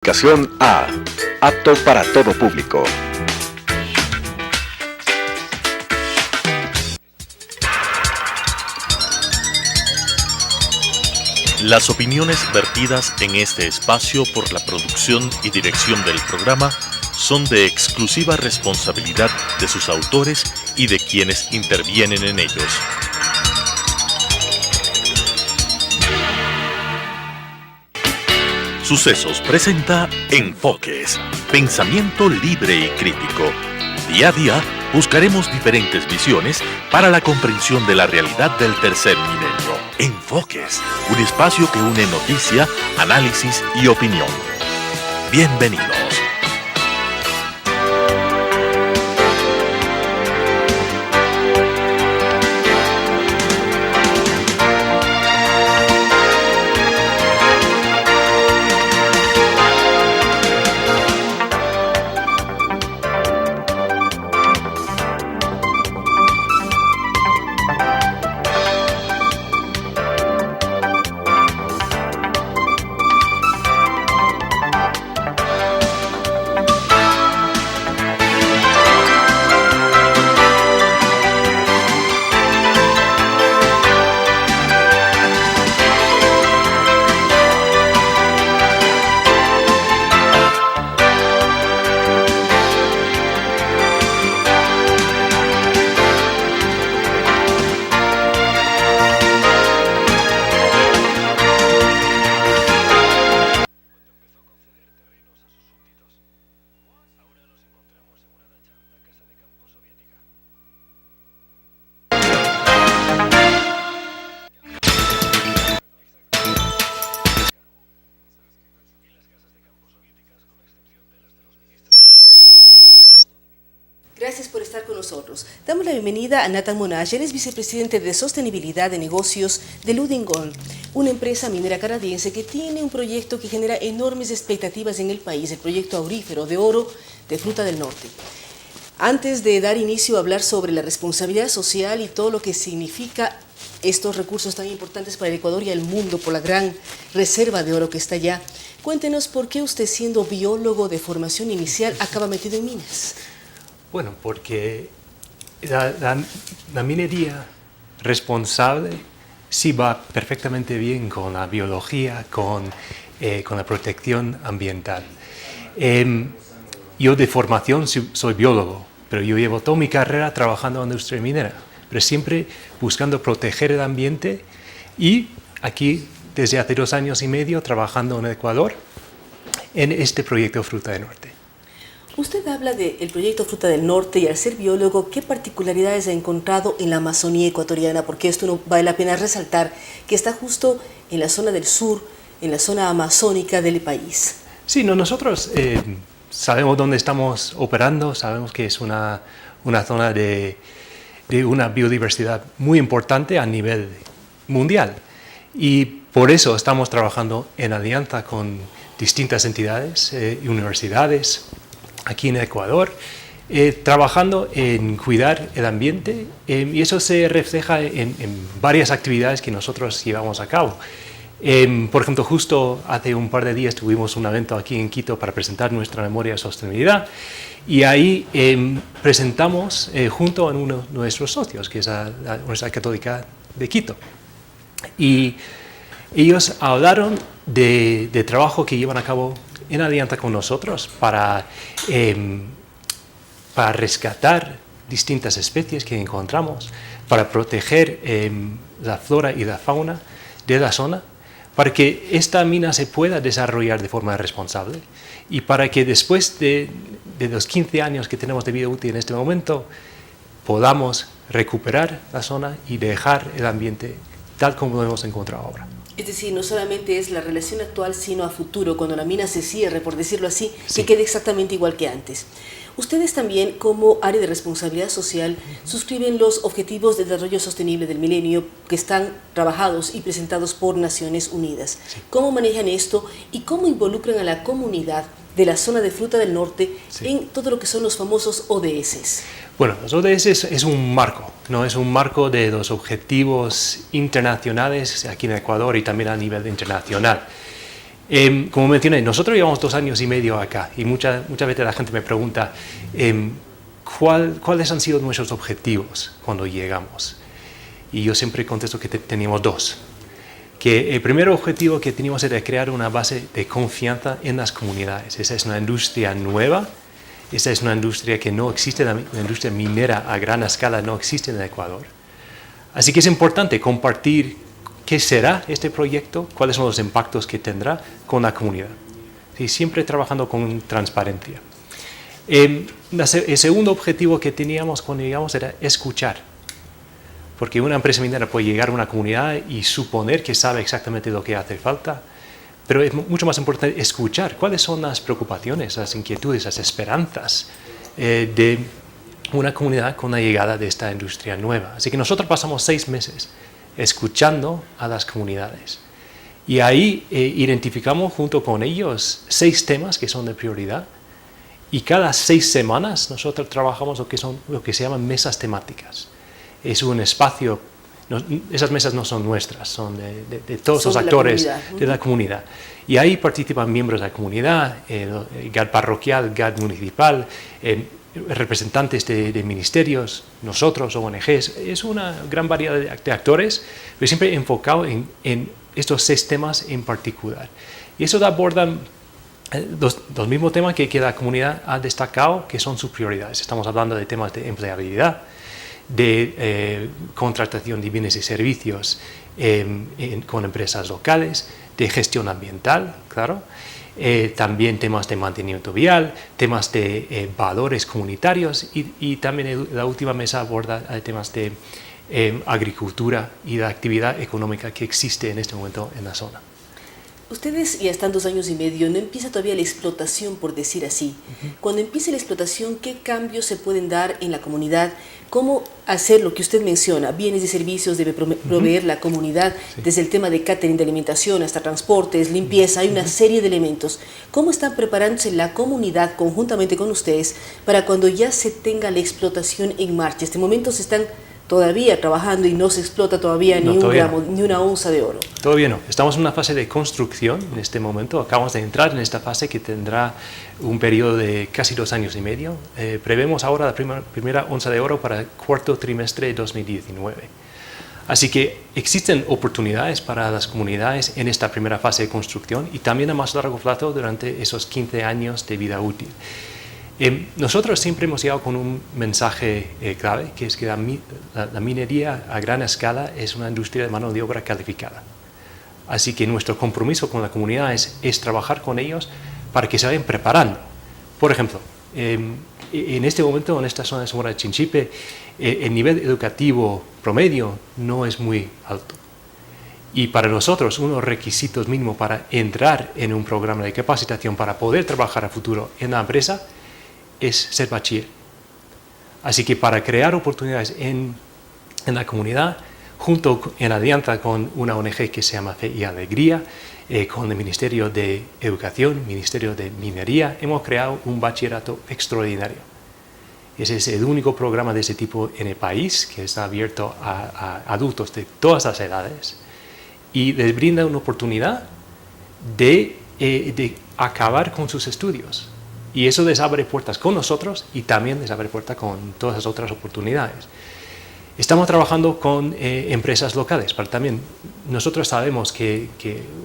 Clasificación A, apto para todo público. Las opiniones vertidas en este espacio por la producción y dirección del programa son de exclusiva responsabilidad de sus autores y de quienes intervienen en ellos. Sucesos presenta Enfoques, pensamiento libre y crítico. Día a día buscaremos diferentes visiones para la comprensión de la realidad del tercer milenio. Enfoques, un espacio que une noticia, análisis y opinión. Bienvenidos. Gracias por estar con nosotros. Damos la bienvenida a Nathan Monash. Él es vicepresidente de Sostenibilidad de Negocios de Lundin Gold, una empresa minera canadiense que tiene un proyecto que genera enormes expectativas en el país, el proyecto aurífero de oro de Fruta del Norte. Antes de dar inicio a hablar sobre la responsabilidad social y todo lo que significa estos recursos tan importantes para el Ecuador y el mundo por la gran reserva de oro que está allá, cuéntenos por qué usted, siendo biólogo de formación inicial, acaba metido en minas. Bueno, porque la minería responsable sí va perfectamente bien con la biología, con la protección ambiental. Yo de formación soy biólogo, pero yo llevo toda mi carrera trabajando en la industria minera, pero siempre buscando proteger el ambiente y aquí desde hace 2 años y medio trabajando en Ecuador en este proyecto Fruta del Norte. Usted habla del proyecto Fruta del Norte y al ser biólogo, ¿qué particularidades ha encontrado en la Amazonía ecuatoriana? Porque esto no vale la pena resaltar, que está justo en la zona del sur, en la zona amazónica del país. Sí, nosotros sabemos dónde estamos operando, sabemos que es una zona de una biodiversidad muy importante a nivel mundial. Y por eso estamos trabajando en alianza con distintas entidades y universidades aquí en Ecuador, trabajando en cuidar el ambiente y eso se refleja en varias actividades que nosotros llevamos a cabo. Por ejemplo, justo hace un par de días tuvimos un evento aquí en Quito para presentar nuestra memoria de sostenibilidad y ahí presentamos junto a uno de nuestros socios, que es la Universidad Católica de Quito. Y ellos hablaron de trabajo que llevan a cabo en alianza con nosotros para rescatar distintas especies que encontramos, para proteger la flora y la fauna de la zona, para que esta mina se pueda desarrollar de forma responsable y para que después de los 15 años que tenemos de vida útil en este momento, podamos recuperar la zona y dejar el ambiente tal como lo hemos encontrado ahora. Es decir, no solamente es la relación actual, sino a futuro, cuando la mina se cierre, por decirlo así, sí, que quede exactamente igual que antes. Ustedes también, como área de responsabilidad social, suscriben los Objetivos de Desarrollo Sostenible del Milenio que están trabajados y presentados por Naciones Unidas. Sí. ¿Cómo manejan esto y cómo involucran a la comunidad de la zona de Fruta del Norte en todo lo que son los famosos ODS? Bueno, los ODS es un marco, ¿no? Es un marco de los objetivos internacionales aquí en Ecuador y también a nivel internacional. Como mencioné, nosotros llevamos 2 años y medio acá y muchas veces la gente me pregunta cuáles han sido nuestros objetivos cuando llegamos. Y yo siempre contesto que teníamos 2. Que el primer objetivo que teníamos era crear una base de confianza en las comunidades. Esa es una industria nueva, esa es una industria que no existe, la industria minera a gran escala no existe en el Ecuador. Así que es importante compartir qué será este proyecto, cuáles son los impactos que tendrá con la comunidad. Sí, siempre trabajando con transparencia. El segundo objetivo que teníamos cuando llegamos era escuchar. Porque una empresa minera puede llegar a una comunidad y suponer que sabe exactamente lo que hace falta, pero es mucho más importante escuchar cuáles son las preocupaciones, las inquietudes, las esperanzas de una comunidad con la llegada de esta industria nueva. Así que nosotros pasamos 6 meses escuchando a las comunidades. Y ahí identificamos junto con ellos 6 temas que son de prioridad. Y cada 6 semanas nosotros trabajamos lo que se llaman mesas temáticas. Es un espacio, esas mesas no son nuestras, son de todos los actores de la comunidad. Y ahí participan miembros de la comunidad, el GAD parroquial, GAD municipal, representantes de ministerios, nosotros, ONGs. Es una gran variedad de actores, pero siempre enfocado en estos 6 temas en particular. Y eso abordan los mismos temas que la comunidad ha destacado, que son sus prioridades. Estamos hablando de temas de empleabilidad, de contratación de bienes y servicios con empresas locales, de gestión ambiental, claro. También temas de mantenimiento vial, temas de valores comunitarios y también la última mesa aborda temas de agricultura y la actividad económica que existe en este momento en la zona. Ustedes ya están 2 años y medio, no empieza todavía la explotación, por decir así. Cuando empiece la explotación, ¿qué cambios se pueden dar en la comunidad? ¿Cómo hacer lo que usted menciona? Bienes y servicios debe proveer la comunidad, desde el tema de catering, de alimentación, hasta transportes, limpieza, hay una serie de elementos. ¿Cómo están preparándose la comunidad conjuntamente con ustedes para cuando ya se tenga la explotación en marcha? En este momento se están todavía trabajando y no se explota todavía ni un gramo, ni una onza de oro. Todavía no. Estamos en una fase de construcción en este momento. Acabamos de entrar en esta fase que tendrá un periodo de casi 2 años y medio. Prevemos ahora la primera onza de oro para el 4º trimestre de 2019. Así que existen oportunidades para las comunidades en esta primera fase de construcción y también a más largo plazo durante esos 15 años de vida útil. Nosotros siempre hemos llegado con un mensaje clave, que es que la minería a gran escala es una industria de mano de obra calificada. Así que nuestro compromiso con la comunidad es trabajar con ellos para que se vayan preparando. Por ejemplo, en este momento, en esta zona de Zamora de Chinchipe, el nivel educativo promedio no es muy alto. Y para nosotros, unos requisitos mínimos para entrar en un programa de capacitación para poder trabajar a futuro en la empresa es ser bachiller. Así que para crear oportunidades en la comunidad, junto en alianza con una ONG que se llama Fe y Alegría, con el Ministerio de Educación, Ministerio de Minería, hemos creado un bachillerato extraordinario. Ese es el único programa de ese tipo en el país que está abierto a adultos de todas las edades y les brinda una oportunidad de acabar con sus estudios. Y eso les abre puertas con nosotros y también les abre puertas con todas las otras oportunidades. Estamos trabajando con empresas locales, pero también nosotros sabemos que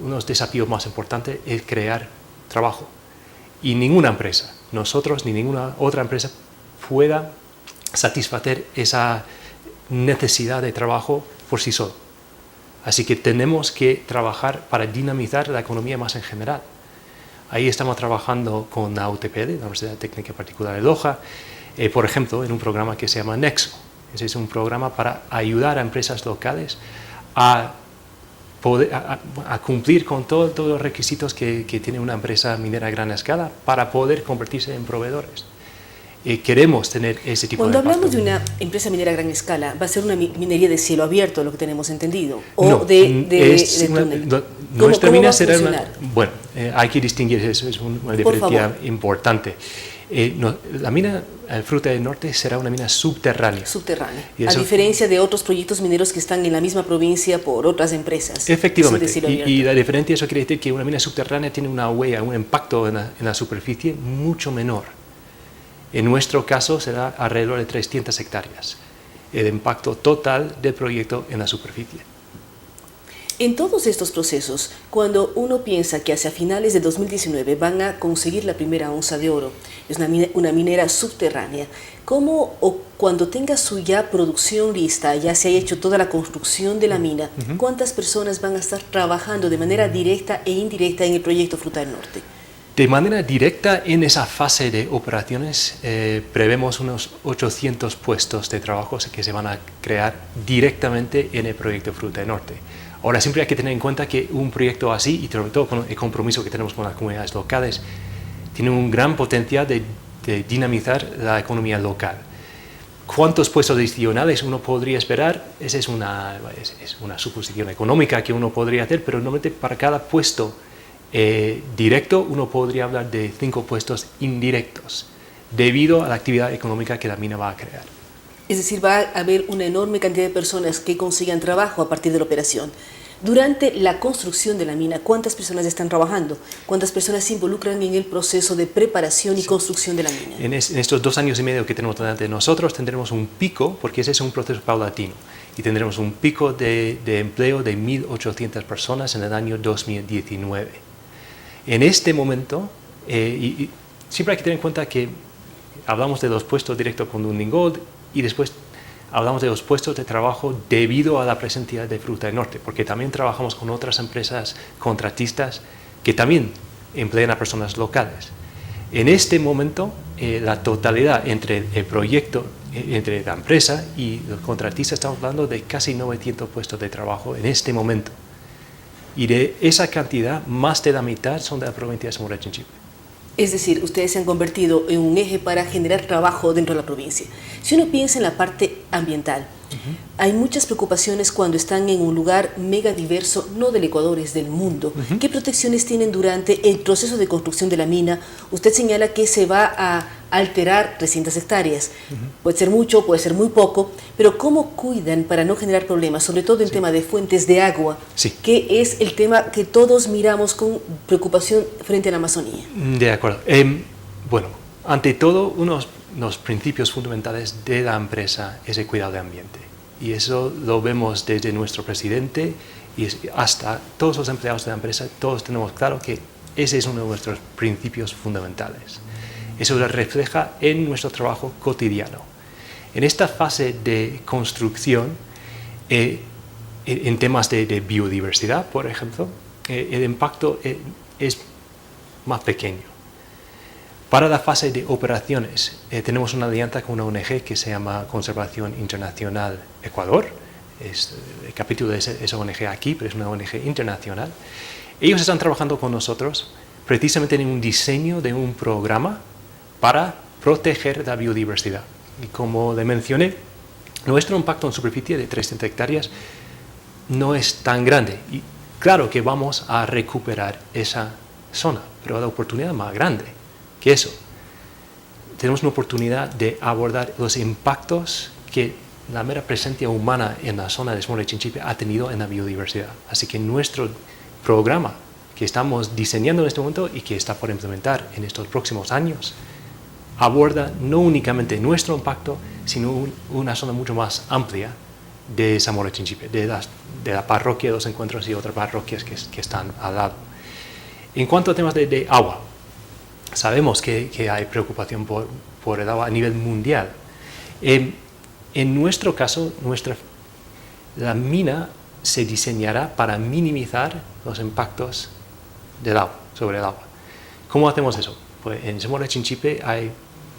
uno de los desafíos más importantes es crear trabajo. Y ninguna empresa, nosotros ni ninguna otra empresa, pueda satisfacer esa necesidad de trabajo por sí solo. Así que tenemos que trabajar para dinamizar la economía más en general. Ahí estamos trabajando con la UTPD, la Universidad Técnica Particular de Loja, por ejemplo, en un programa que se llama Nexo. Ese es un programa para ayudar a empresas locales a cumplir con todos los requisitos que tiene una empresa minera a gran escala para poder convertirse en proveedores. Queremos tener ese tipo de impacto. Cuando hablamos de una empresa minera a gran escala, ¿va a ser una minería de cielo abierto, lo que tenemos entendido? ¿O no, de túnel? Nuestra mina será bueno, hay que distinguir, eso es una diferencia importante. La mina Fruta del Norte será una mina subterránea. Subterránea, Y a eso- diferencia de otros proyectos mineros que están en la misma provincia por otras empresas. Efectivamente, Es un cielo y abierto. la diferencia, eso quiere decir que una mina subterránea tiene una huella, un impacto en la superficie mucho menor. En nuestro caso será alrededor de 300 hectáreas, el impacto total del proyecto en la superficie. En todos estos procesos, cuando uno piensa que hacia finales de 2019 van a conseguir la primera onza de oro, es una minera subterránea, ¿cómo o cuando tenga su ya producción lista, ya se haya hecho toda la construcción de la mina, cuántas personas van a estar trabajando de manera directa e indirecta en el proyecto Fruta del Norte? De manera directa, en esa fase de operaciones, prevemos unos 800 puestos de trabajo que se van a crear directamente en el proyecto Fruta del Norte. Ahora, siempre hay que tener en cuenta que un proyecto así, y sobre todo con el compromiso que tenemos con las comunidades locales, tiene un gran potencial de dinamizar la economía local. ¿Cuántos puestos adicionales uno podría esperar? Esa es una suposición económica que uno podría hacer, pero normalmente para cada puesto directo uno podría hablar de 5 puestos indirectos, debido a la actividad económica que la mina va a crear. Es decir, va a haber una enorme cantidad de personas que consigan trabajo a partir de la operación. Durante la construcción de la mina, ¿cuántas personas están trabajando? ¿Cuántas personas se involucran en el proceso de preparación y construcción de la mina? En estos 2 años y medio que tenemos delante de nosotros tendremos un pico, porque ese es un proceso paulatino, y tendremos un pico de empleo de 1.800 personas en el año 2019. En este momento, y siempre hay que tener en cuenta que hablamos de los puestos directos con Lundin Gold y después hablamos de los puestos de trabajo debido a la presencia de Fruta del Norte, porque también trabajamos con otras empresas contratistas que también emplean a personas locales. En este momento, la totalidad entre el proyecto, entre la empresa y los contratistas, estamos hablando de casi 900 puestos de trabajo en este momento. Y de esa cantidad, más de la mitad son de la provincia de Zamora Chinchipe. Es decir, ustedes se han convertido en un eje para generar trabajo dentro de la provincia. Si uno piensa en la parte ambiental, hay muchas preocupaciones cuando están en un lugar mega diverso, no del Ecuador, es del mundo. ¿Qué protecciones tienen durante el proceso de construcción de la mina? Usted señala que se va a alterar 300 hectáreas. Puede ser mucho, puede ser muy poco, pero ¿cómo cuidan para no generar problemas? Sobre todo en tema de fuentes de agua, que es el tema que todos miramos con preocupación frente a la Amazonía. De acuerdo. Bueno, ante todo, los principios fundamentales de la empresa es el cuidado del ambiente. Y eso lo vemos desde nuestro presidente y hasta todos los empleados de la empresa, todos tenemos claro que ese es uno de nuestros principios fundamentales. Eso lo refleja en nuestro trabajo cotidiano. En esta fase de construcción, en temas de biodiversidad, por ejemplo, el impacto es más pequeño. Para la fase de operaciones, tenemos una alianza con una ONG que se llama Conservación Internacional Ecuador. Es el capítulo de esa ONG aquí, pero es una ONG internacional. Ellos están trabajando con nosotros precisamente en un diseño de un programa para proteger la biodiversidad. Y como le mencioné, nuestro impacto en superficie de 300 hectáreas no es tan grande. Y claro que vamos a recuperar esa zona, pero la oportunidad es más grande que eso. Tenemos una oportunidad de abordar los impactos que la mera presencia humana en la zona de Zamora Chinchipe ha tenido en la biodiversidad. Así que nuestro programa que estamos diseñando en este momento y que está por implementar en estos próximos años aborda no únicamente nuestro impacto, sino una zona mucho más amplia de Zamora Chinchipe, de la parroquia de Los Encuentros y otras parroquias que están al lado. En cuanto a temas de agua, sabemos que hay preocupación por el agua a nivel mundial. En nuestro caso, la mina se diseñará para minimizar los impactos del agua, sobre el agua. ¿Cómo hacemos eso? Pues en Zamora Chinchipe hay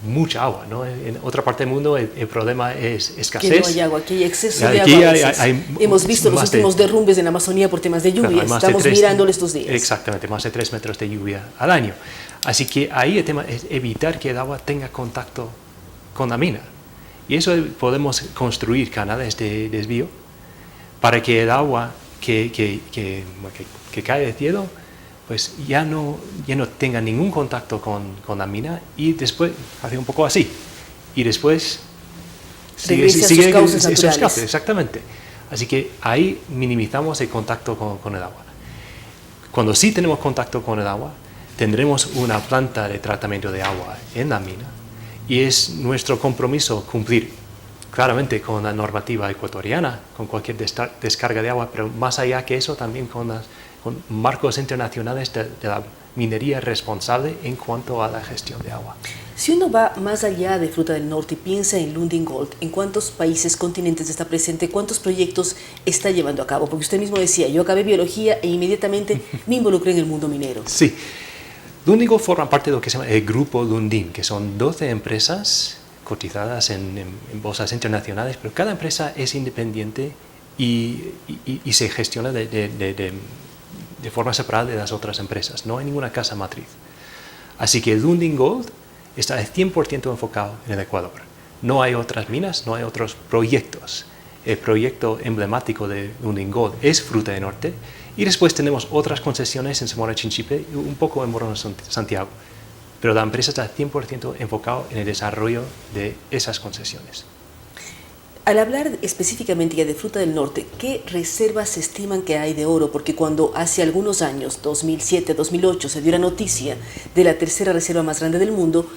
mucha agua, ¿no? En otra parte del mundo el problema es escasez. Que no hay agua, aquí hay exceso de Aquí agua. Hemos visto los más últimos derrumbes en la Amazonía por temas de lluvia. Estamos mirándolo estos días. Exactamente, más de 3 metros de lluvia al año. Así que ahí el tema es evitar que el agua tenga contacto con la mina. Y eso podemos construir canales de desvío para que el agua que cae del cielo pues ya no tenga ningún contacto con la mina y después hace un poco así. Y después regresa a sus cauces naturales. Exactamente. Así que ahí minimizamos el contacto con el agua. Cuando sí tenemos contacto con el agua, tendremos una planta de tratamiento de agua en la mina y es nuestro compromiso cumplir claramente con la normativa ecuatoriana, con cualquier descarga de agua, pero más allá que eso también con marcos internacionales de la minería responsable en cuanto a la gestión de agua. Si uno va más allá de Fruta del Norte y piensa en Lundin Gold, ¿en cuántos países, continentes está presente? ¿Cuántos proyectos está llevando a cabo? Porque usted mismo decía, yo acabé biología e inmediatamente me involucré en el mundo minero. Sí. Lundin Gold forma parte de lo que se llama el Grupo Lundin, que son 12 empresas cotizadas en bolsas internacionales, pero cada empresa es independiente y se gestiona de forma separada de las otras empresas. No hay ninguna casa matriz. Así que Lundin Gold está al 100% enfocado en el Ecuador. No hay otras minas, no hay otros proyectos. El proyecto emblemático de Lundin Gold es Fruta del Norte y después tenemos otras concesiones en Zamora Chinchipe y un poco en Morona Santiago. Pero la empresa está al 100% enfocado en el desarrollo de esas concesiones. Al hablar específicamente ya de Fruta del Norte, ¿qué reservas se estiman que hay de oro? Porque cuando hace algunos años, 2007, 2008, se dio la noticia de la tercera reserva más grande del mundo,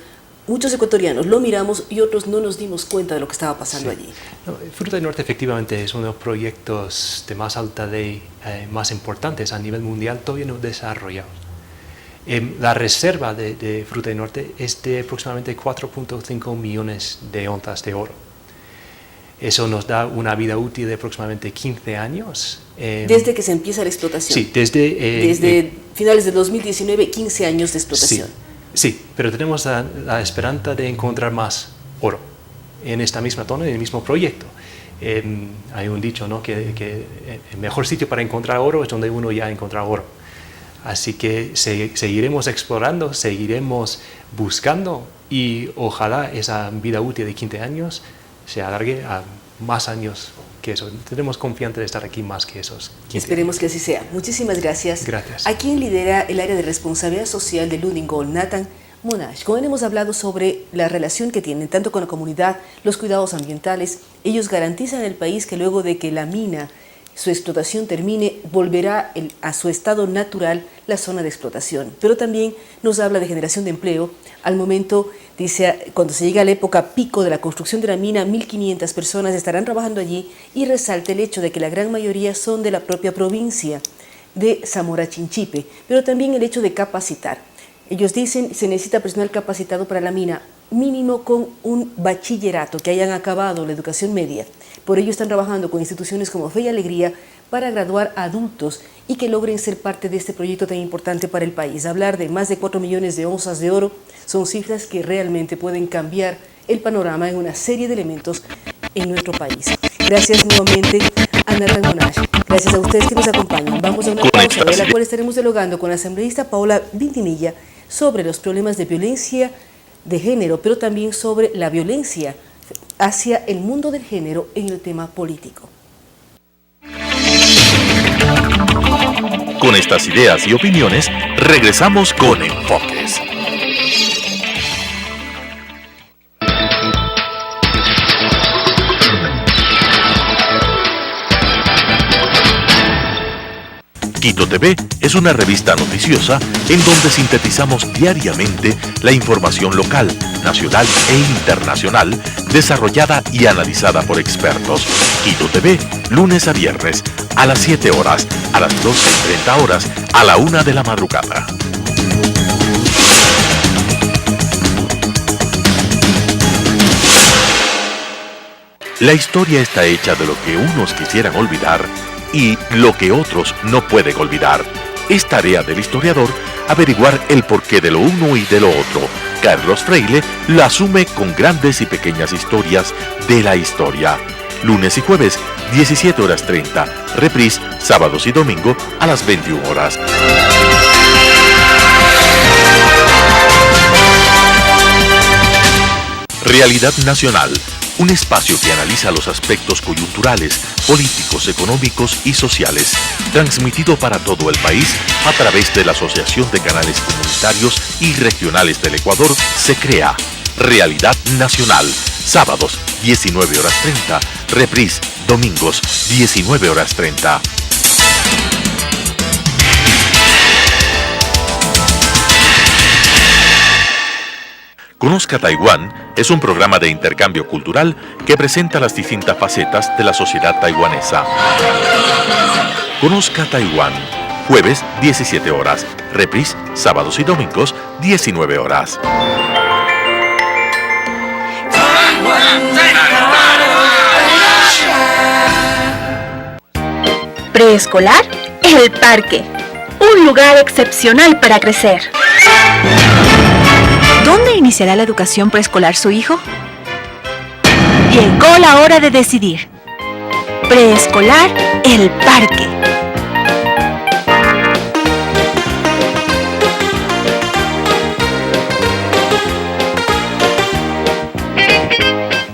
muchos ecuatorianos lo miramos y otros no nos dimos cuenta de lo que estaba pasando allí. No, Fruta del Norte efectivamente es uno de los proyectos de más alta ley más importantes a nivel mundial todavía no desarrollados. La reserva de Fruta del Norte es de aproximadamente 4.5 millones de onzas de oro. Eso nos da una vida útil de aproximadamente 15 años. Desde que se empieza la explotación. Sí, desde finales de 2019, 15 años de explotación. Sí, pero tenemos la esperanza de encontrar más oro en esta misma zona, en el mismo proyecto. Hay un dicho, ¿no?, que el mejor sitio para encontrar oro es donde uno ya ha encontrado oro. Así que seguiremos explorando, seguiremos buscando y ojalá esa vida útil de 15 años se alargue a más años que eso. Tenemos confianza de estar aquí más que esos 15 Esperemos años. que así sea. Muchísimas gracias. Gracias. ¿A quién lidera el área de responsabilidad social de Lundin Gold? Nathan Monash. Con él hemos hablado sobre la relación que tienen tanto con la comunidad, los cuidados ambientales. Ellos garantizan al país que luego de que la mina, su explotación termine, volverá a su estado natural la zona de explotación. Pero también nos habla de generación de empleo. Al momento, dice, cuando se llega a la época pico de la construcción de la mina, 1.500 personas estarán trabajando allí y resalta el hecho de que la gran mayoría son de la propia provincia de Zamora Chinchipe, pero también el hecho de capacitar. Ellos dicen se necesita personal capacitado para la mina, mínimo con un bachillerato, que hayan acabado la educación media. Por ello están trabajando con instituciones como Fe y Alegría para graduar a adultos y que logren ser parte de este proyecto tan importante para el país. Hablar de más de 4 millones de onzas de oro son cifras que realmente pueden cambiar el panorama en una serie de elementos en nuestro país. Gracias nuevamente a Nathan Monash. Gracias a ustedes que nos acompañan. Vamos a una pausa de la cual estaremos dialogando con la asambleísta Paola Vintimilla sobre los problemas de violencia de género, pero también sobre la violencia hacia el mundo del género en el tema político. Con estas ideas y opiniones, regresamos con Enfoques. Quito TV es una revista noticiosa en donde sintetizamos diariamente la información local, nacional e internacional desarrollada y analizada por expertos. Quito TV, lunes a viernes, a las 7 horas, a las 12:30 horas, a la 1 de la madrugada. La historia está hecha de lo que unos quisieran olvidar y lo que otros no pueden olvidar. Es tarea del historiador averiguar el porqué de lo uno y de lo otro. Carlos Freile lo asume con grandes y pequeñas historias de la historia. Lunes y jueves, 17:30. Reprise, sábados y domingo a las 21 horas. Realidad Nacional. un espacio que analiza los aspectos coyunturales, políticos, económicos y sociales, transmitido para todo el país a través de la Asociación de Canales Comunitarios y Regionales del Ecuador, se crea Realidad Nacional, sábados 19:30, reprise domingos 19:30. Conozca Taiwán es un programa de intercambio cultural que presenta las distintas facetas de la sociedad taiwanesa. Conozca Taiwán, jueves 17 horas, reprise sábados y domingos 19 horas. Preescolar, El Parque, un lugar excepcional para crecer. ¿Dónde iniciará la educación preescolar su hijo? Llegó la hora de decidir. Preescolar, El Parque.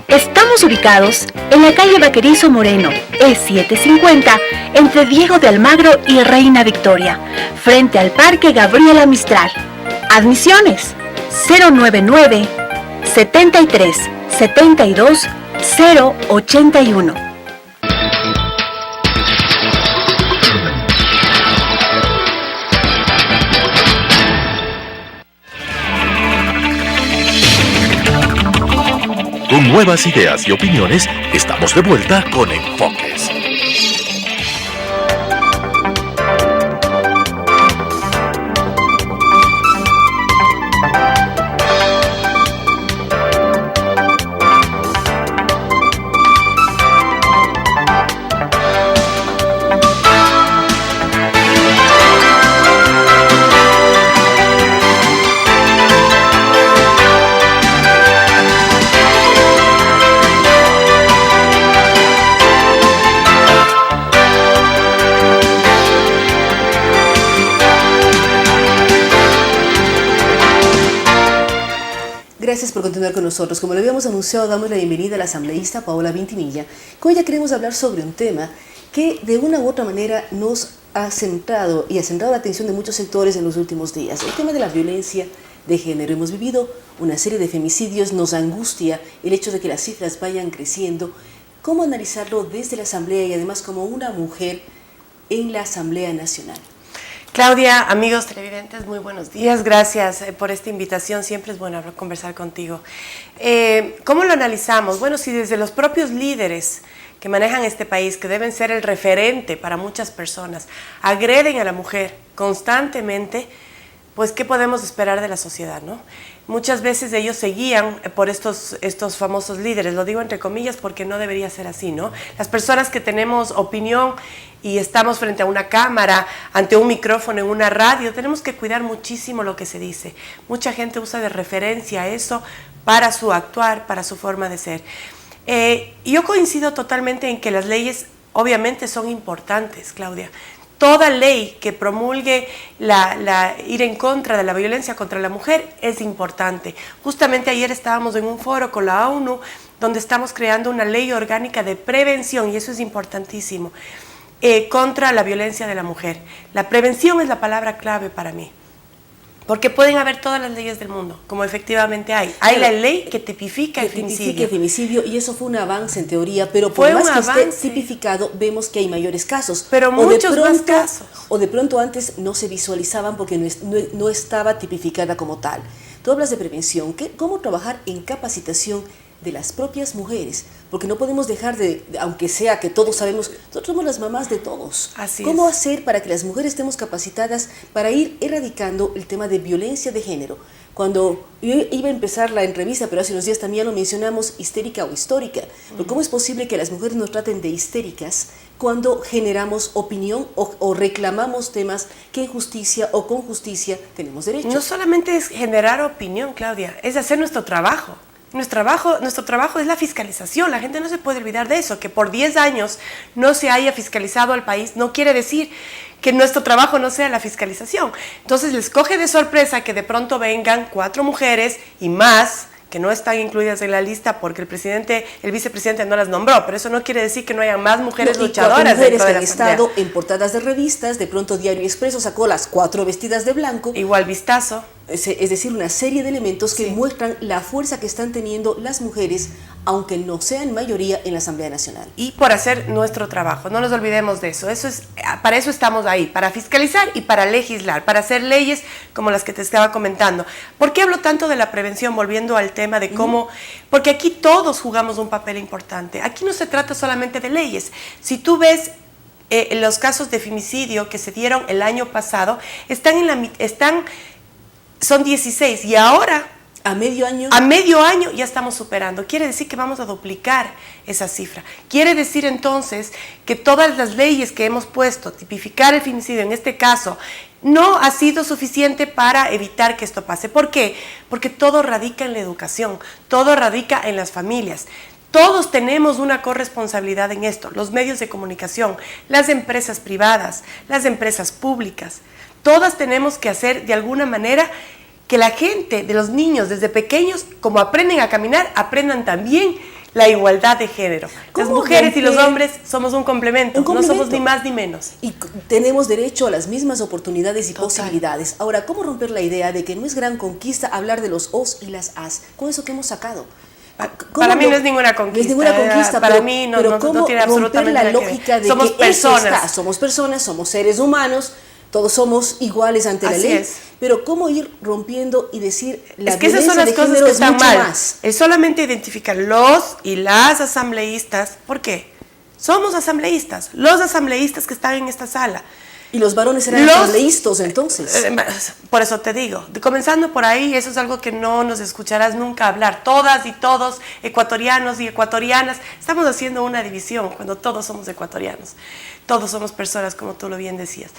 Estamos ubicados en la calle Vaquerizo Moreno, E750, entre Diego de Almagro y Reina Victoria, frente al Parque Gabriela Mistral. Admisiones 099 73 72 081. Con nuevas ideas y opiniones, estamos de vuelta con Enfoques. Gracias por continuar con nosotros. Como lo habíamos anunciado, damos la bienvenida a la asambleísta Paola Vintimilla. Con ella queremos hablar sobre un tema que de una u otra manera nos ha centrado y ha centrado la atención de muchos sectores en los últimos días. El tema de la violencia de género. Hemos vivido una serie de femicidios, nos angustia el hecho de que las cifras vayan creciendo. ¿Cómo analizarlo desde la Asamblea y además como una mujer en la Asamblea Nacional? Claudia, amigos televidentes, muy buenos días. Gracias por esta invitación. Siempre es bueno conversar contigo. ¿Cómo lo analizamos? Bueno, si desde los propios líderes que manejan este país, que deben ser el referente para muchas personas, agreden a la mujer constantemente, pues ¿qué podemos esperar de la sociedad, no? Muchas veces ellos se guían por estos famosos líderes, lo digo entre comillas porque no debería ser así, ¿no? Las personas que tenemos opinión y estamos frente a una cámara, ante un micrófono, en una radio, tenemos que cuidar muchísimo lo que se dice. Mucha gente usa de referencia eso para su actuar, para su forma de ser. Yo coincido totalmente en que las leyes obviamente son importantes, Claudia. Toda ley que promulgue ir en contra de la violencia contra la mujer es importante. Justamente ayer estábamos en un foro con la ONU donde estamos creando una ley orgánica de prevención, y eso es importantísimo, contra la violencia de la mujer. La prevención es la palabra clave para mí. Porque pueden haber todas las leyes del mundo, como efectivamente hay. Hay la ley que tipifica el femicidio. Y eso fue un avance en teoría, pero por más que esté tipificado, vemos que hay mayores casos. Pero muchos más casos. O de pronto antes no se visualizaban porque no estaba tipificada como tal. Tú hablas de prevención. ¿Cómo trabajar en capacitación de las propias mujeres? Porque no podemos dejar aunque sea que todos sabemos, nosotros somos las mamás de todos. Así ¿Cómo es. hacer para que las mujeres estemos capacitadas para ir erradicando el tema de violencia de género? Cuando yo iba a empezar la entrevista, pero hace unos días también lo mencionamos, histérica o histórica. Pero ¿cómo es posible que las mujeres nos traten de histéricas cuando generamos opinión o reclamamos temas que en justicia o con justicia tenemos derecho? No solamente es generar opinión, Claudia, es hacer nuestro trabajo. Nuestro trabajo es la fiscalización. La gente no se puede olvidar de eso. Que por 10 años no se haya fiscalizado al país no quiere decir que nuestro trabajo no sea la fiscalización. Entonces les coge de sorpresa que de pronto vengan 4 mujeres y más que no están incluidas en la lista porque el vicepresidente no las nombró, pero eso no quiere decir que no haya más mujeres luchadoras mujeres dentro de que la han Asamblea. estado en portadas de revistas, de pronto Diario Expreso sacó las 4 vestidas de blanco. Igual Vistazo. Es decir, una serie de elementos que muestran la fuerza que están teniendo las mujeres, aunque no sean mayoría en la Asamblea Nacional. Y por hacer nuestro trabajo, no nos olvidemos de eso. Para eso estamos ahí, para fiscalizar y para legislar, para hacer leyes como las que te estaba comentando. ¿Por qué hablo tanto de la prevención? Volviendo al tema de cómo, porque aquí todos jugamos un papel importante. Aquí no se trata solamente de leyes. Si tú ves los casos de femicidio que se dieron el año pasado, son 16 y ahora A medio año ya estamos superando. Quiere decir que vamos a duplicar esa cifra. Quiere decir entonces que todas las leyes que hemos puesto, tipificar el femicidio en este caso, no ha sido suficiente para evitar que esto pase. ¿Por qué? Porque todo radica en la educación, todo radica en las familias. Todos tenemos una corresponsabilidad en esto, los medios de comunicación, las empresas privadas, las empresas públicas. Todas tenemos que hacer de alguna manera que la gente, de los niños desde pequeños, como aprenden a caminar, aprendan también la igualdad de género. Las mujeres y los hombres somos un complemento, no somos ni más ni menos. Y tenemos derecho a las mismas oportunidades y posibilidades. Ahora, ¿cómo romper la idea de que no es gran conquista hablar de los os y las as? Con eso que hemos sacado. Para mí no es ninguna conquista. No es ninguna conquista, para mí no tiene absolutamente la nada que ver. lógica de somos que personas. somos personas, somos seres humanos, todos somos iguales ante la ley. Es. Pero ¿cómo ir rompiendo y decir la es que esas son las cosas que están mal. Es solamente identificar los y las asambleístas. ¿Por qué? Somos asambleístas, los asambleístas que están en esta sala. Y los varones eran asambleístas entonces. Por eso te digo, comenzando por ahí, eso es algo que no nos escucharás nunca hablar. Todas y todos, ecuatorianos y ecuatorianas, estamos haciendo una división cuando todos somos ecuatorianos. Todos somos personas, como tú lo bien decías.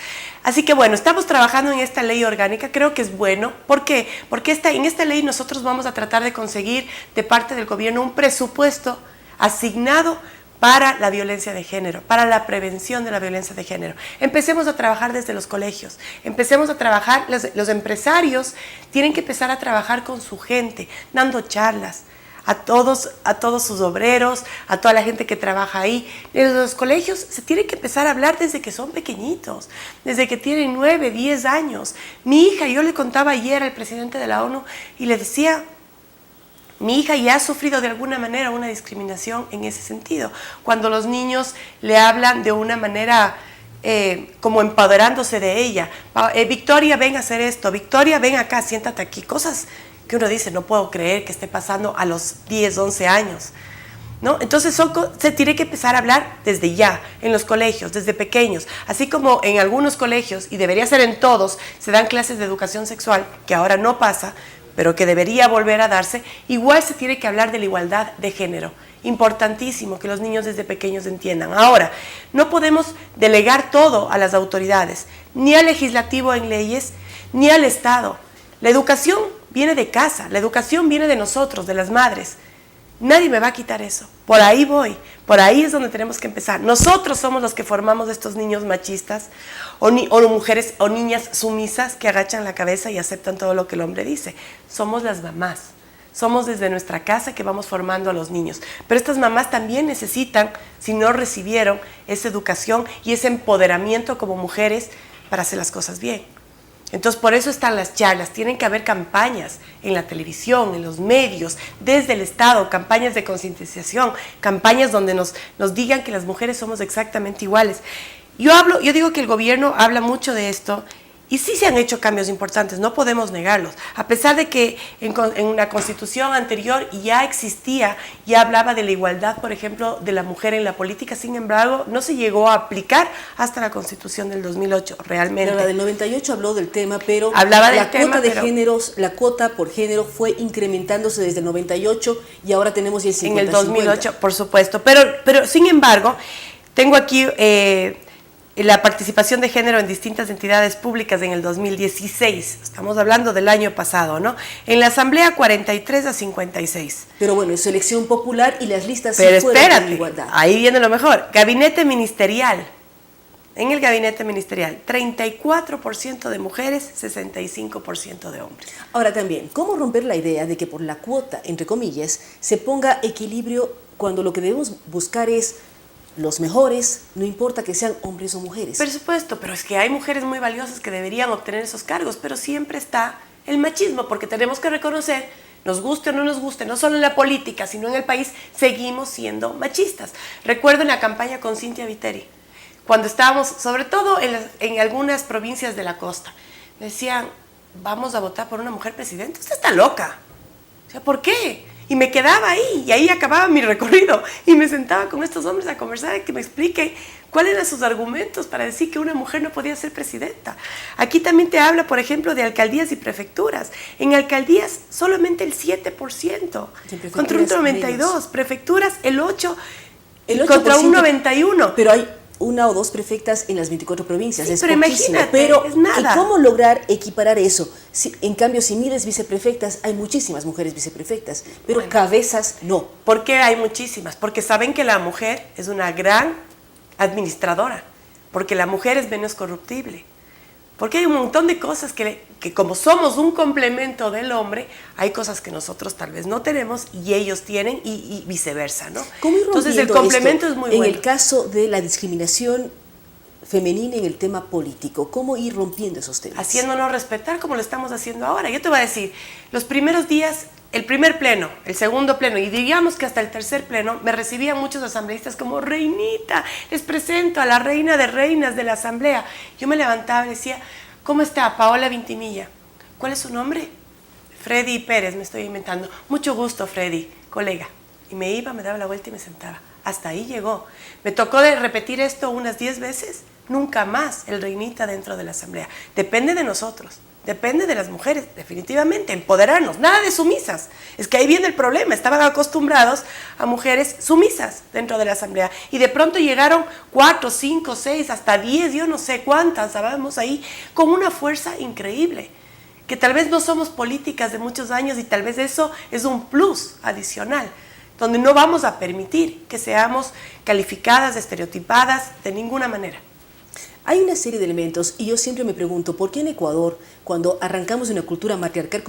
Así que bueno, estamos trabajando en esta ley orgánica, creo que es bueno. ¿Por qué? Porque en esta ley nosotros vamos a tratar de conseguir de parte del gobierno un presupuesto asignado para la violencia de género, para la prevención de la violencia de género. Empecemos a trabajar desde los colegios, empecemos a trabajar, los empresarios tienen que empezar a trabajar con su gente, dando charlas a todos sus obreros, a toda la gente que trabaja ahí. En los colegios se tiene que empezar a hablar desde que son pequeñitos, desde que tienen 9, 10 años. Mi hija, yo le contaba ayer al presidente de la ONU y le decía, mi hija ya ha sufrido de alguna manera una discriminación en ese sentido. Cuando los niños le hablan de una manera como empoderándose de ella. Victoria, ven a hacer esto. Victoria, ven acá, siéntate aquí. Cosas que uno dice, no puedo creer que esté pasando a los 10, 11 años. ¿No? Entonces se tiene que empezar a hablar desde ya, en los colegios, desde pequeños. Así como en algunos colegios, y debería ser en todos, se dan clases de educación sexual, que ahora no pasa, pero que debería volver a darse, igual se tiene que hablar de la igualdad de género. Importantísimo que los niños desde pequeños entiendan. Ahora, no podemos delegar todo a las autoridades, ni al legislativo en leyes, ni al Estado. La educación viene de casa, la educación viene de nosotros, de las madres. Nadie me va a quitar eso. Por ahí voy. Por ahí es donde tenemos que empezar. Nosotros somos los que formamos estos niños machistas o mujeres o niñas sumisas que agachan la cabeza y aceptan todo lo que el hombre dice. Somos las mamás. Somos desde nuestra casa que vamos formando a los niños. Pero estas mamás también necesitan, si no recibieron esa educación y ese empoderamiento como mujeres para hacer las cosas bien. Entonces, por eso están las charlas. Tienen que haber campañas en la televisión, en los medios, desde el Estado, campañas de concientización, campañas donde nos digan que las mujeres somos exactamente iguales. Yo digo que el gobierno habla mucho de esto y sí se han hecho cambios importantes, no podemos negarlos. A pesar de que en una constitución anterior ya existía, ya hablaba de la igualdad, por ejemplo, de la mujer en la política, sin embargo, no se llegó a aplicar hasta la constitución del 2008, realmente. Pero la del 98 habló del tema, pero hablaba del la tema, cuota de géneros, la cuota por género fue incrementándose desde el 98 y ahora tenemos ya el 50-50. En el 2008, por supuesto. Pero sin embargo, tengo aquí la participación de género en distintas entidades públicas en el 2016. Estamos hablando del año pasado, ¿no? En la Asamblea 43-56. Pero bueno, es elección popular y las listas pero sí fueron espérate, en igualdad. ahí viene lo mejor. Gabinete ministerial. en el gabinete ministerial, 34% de mujeres, 65% de hombres. Ahora también, ¿cómo romper la idea de que por la cuota, entre comillas, se ponga equilibrio cuando lo que debemos buscar es los mejores, no importa que sean hombres o mujeres? Por supuesto, pero es que hay mujeres muy valiosas que deberían obtener esos cargos, pero siempre está el machismo, porque tenemos que reconocer, nos guste o no nos guste, no solo en la política, sino en el país, seguimos siendo machistas. Recuerdo en la campaña con Cynthia Viteri, cuando estábamos, sobre todo en algunas provincias de la costa, me decían, vamos a votar por una mujer presidenta, usted está loca. O sea, ¿por qué? Y me quedaba ahí, y ahí acababa mi recorrido, y me sentaba con estos hombres a conversar y que me expliquen cuáles eran sus argumentos para decir que una mujer no podía ser presidenta. Aquí también te habla, por ejemplo, de alcaldías y prefecturas. En alcaldías solamente el 7%, contra un 92%, prefecturas el 8%, contra un 91%. Pero hay una o dos prefectas en las 24 provincias, Sí, es pero poquísimo. imagínate, Pero es nada. ¿y cómo lograr equiparar eso? En cambio, si mides viceprefectas, hay muchísimas mujeres viceprefectas, pero Bueno. cabezas no. ¿Por qué hay muchísimas? Porque saben que la mujer es una gran administradora, porque la mujer es menos corruptible, porque hay un montón de cosas que como somos un complemento del hombre, hay cosas que nosotros tal vez no tenemos y ellos tienen y viceversa, ¿no? ¿Cómo ir Entonces el rompiendo complemento esto es muy en bueno. el caso de la discriminación femenina en el tema político? ¿Cómo ir rompiendo esos temas? Haciéndonos respetar como lo estamos haciendo ahora. Yo te voy a decir, los primeros días, el primer pleno, el segundo pleno y diríamos que hasta el tercer pleno, me recibían muchos asambleístas como, reinita, les presento a la reina de reinas de la asamblea. Yo me levantaba y decía, ¿cómo está? Paola Vintimilla. ¿Cuál es su nombre? Freddy Pérez, me estoy inventando. Mucho gusto, Freddy, colega. Y me iba, me daba la vuelta y me sentaba. Hasta ahí llegó. Me tocó de repetir esto unas 10 veces. Nunca más el reinita dentro de la asamblea. Depende de nosotros. Depende de las mujeres, definitivamente, empoderarnos, nada de sumisas. Es que ahí viene el problema, estaban acostumbrados a mujeres sumisas dentro de la asamblea y de pronto llegaron 4, 5, 6, hasta 10, yo no sé cuántas, sabemos ahí, con una fuerza increíble, que tal vez no somos políticas de muchos años y tal vez eso es un plus adicional, donde no vamos a permitir que seamos calificadas, estereotipadas de ninguna manera. Hay una serie de elementos y yo siempre me pregunto, ¿por qué en Ecuador, cuando arrancamos de una cultura matriarcal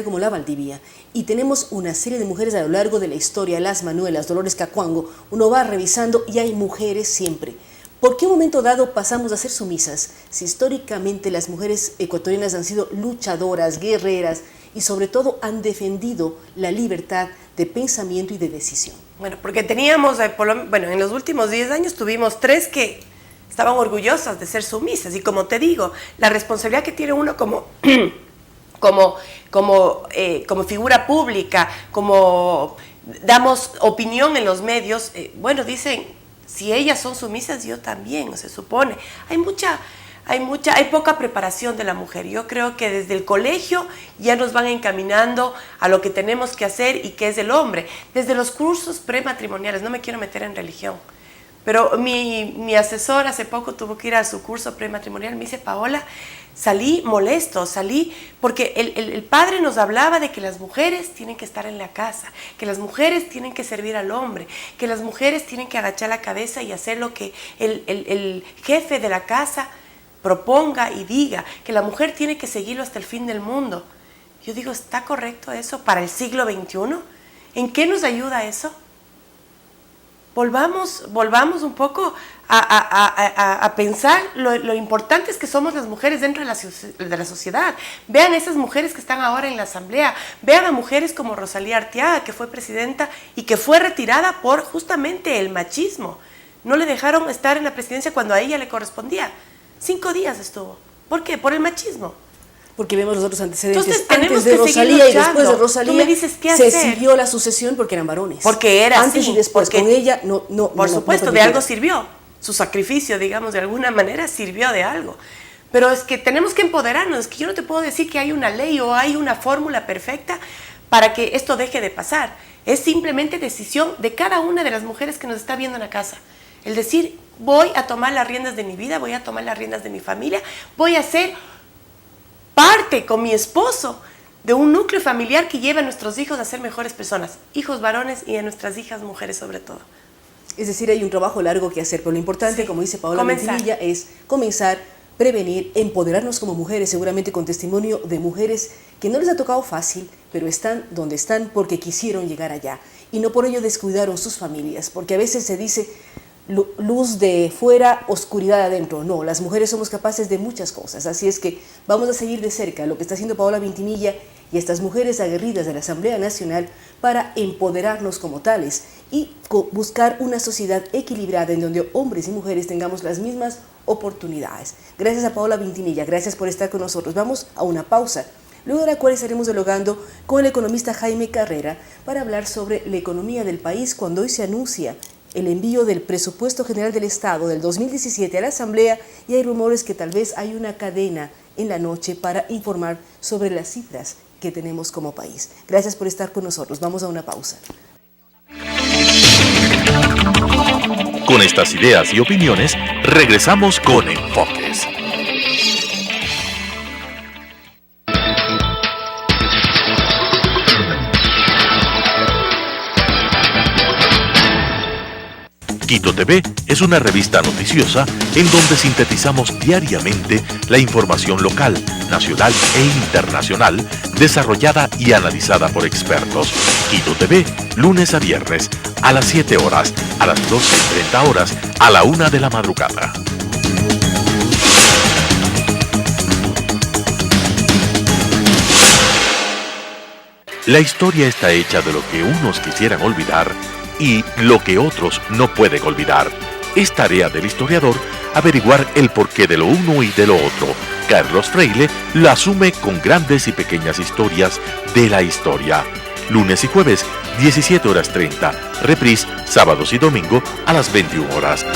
como la Valdivia y tenemos una serie de mujeres a lo largo de la historia, las Manuelas, Dolores Cacuango, uno va revisando y hay mujeres siempre? ¿Por qué en un momento dado pasamos a ser sumisas si históricamente las mujeres ecuatorianas han sido luchadoras, guerreras y sobre todo han defendido la libertad de pensamiento y de decisión? Bueno, porque teníamos, en los últimos 10 años tuvimos 3 que estaban orgullosas de ser sumisas y como te digo, la responsabilidad que tiene uno como figura pública, como damos opinión en los medios, dicen, si ellas son sumisas, yo también, se supone. Hay poca preparación de la mujer. Yo creo que desde el colegio ya nos van encaminando a lo que tenemos que hacer y que es el hombre. Desde los cursos prematrimoniales, no me quiero meter en religión, pero mi asesor hace poco tuvo que ir a su curso prematrimonial. Me dice, Paola, salí molesto, porque el padre nos hablaba de que las mujeres tienen que estar en la casa, que las mujeres tienen que servir al hombre, que las mujeres tienen que agachar la cabeza y hacer lo que el jefe de la casa proponga y diga, que la mujer tiene que seguirlo hasta el fin del mundo. Yo digo, ¿está correcto eso para el siglo XXI? ¿En qué nos ayuda eso? Volvamos un poco a pensar lo importantes que somos las mujeres dentro de la sociedad. Vean esas mujeres que están ahora en la asamblea. Vean a mujeres como Rosalía Arteaga, que fue presidenta y que fue retirada por justamente el machismo. No le dejaron estar en la presidencia cuando a ella le correspondía. 5 días estuvo. ¿Por qué? Por el machismo. Porque vemos los otros antecedentes. Entonces, tenemos antes de que seguir Rosalía y luchando. después de Rosalía Tú me dices, ¿qué se hacer? siguió la sucesión porque eran varones. Porque era antes así, y después porque- con ella no Por supuesto, de permitieron. algo sirvió. Su sacrificio, digamos, de alguna manera sirvió de algo. Pero es que tenemos que empoderarnos. Es que yo no te puedo decir que hay una ley o hay una fórmula perfecta para que esto deje de pasar. Es simplemente decisión de cada una de las mujeres que nos está viendo en la casa. El decir, voy a tomar las riendas de mi vida, voy a tomar las riendas de mi familia, voy a ser parte con mi esposo de un núcleo familiar que lleva a nuestros hijos a ser mejores personas, hijos varones y a nuestras hijas mujeres sobre todo. Es decir, hay un trabajo largo que hacer, pero lo importante, como dice Paola Ventimilla, es comenzar, prevenir, empoderarnos como mujeres, seguramente con testimonio de mujeres que no les ha tocado fácil, pero están donde están porque quisieron llegar allá. Y no por ello descuidaron sus familias, porque a veces se dice luz de fuera, oscuridad adentro. No, las mujeres somos capaces de muchas cosas, así es que vamos a seguir de cerca lo que está haciendo Paola Ventimilla y estas mujeres aguerridas de la Asamblea Nacional para empoderarnos como tales y buscar una sociedad equilibrada en donde hombres y mujeres tengamos las mismas oportunidades. Gracias a Paola Ventimilla, gracias por estar con nosotros. Vamos a una pausa, luego de la cual estaremos dialogando con el economista Jaime Carrera para hablar sobre la economía del país cuando hoy se anuncia el envío del presupuesto general del Estado del 2017 a la Asamblea y hay rumores que tal vez hay una cadena en la noche para informar sobre las cifras que tenemos como país. Gracias por estar con nosotros. Vamos a una pausa. Con estas ideas y opiniones, regresamos con Enfoques. Quito TV es una revista noticiosa en donde sintetizamos diariamente la información local, nacional e internacional, desarrollada y analizada por expertos. Quito TV, lunes a viernes, a las 7 horas, a las 12:30 horas, a la 1 de la madrugada. La historia está hecha de lo que unos quisieran olvidar y lo que otros no pueden olvidar. Es tarea del historiador averiguar el porqué de lo uno y de lo otro. Carlos Freile la asume con grandes y pequeñas historias de la historia. Lunes y jueves, 17:30. Reprise, sábados y domingo a las 21 horas.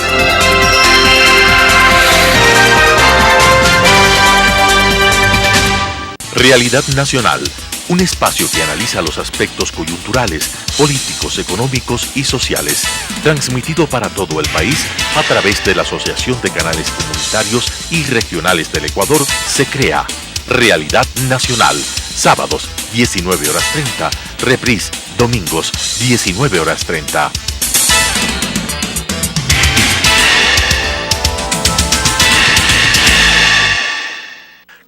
Realidad Nacional. Un espacio que analiza los aspectos coyunturales, políticos, económicos y sociales, transmitido para todo el país a través de la Asociación de Canales Comunitarios y Regionales del Ecuador, se crea Realidad Nacional, sábados 19:30, reprise, domingos 19:30.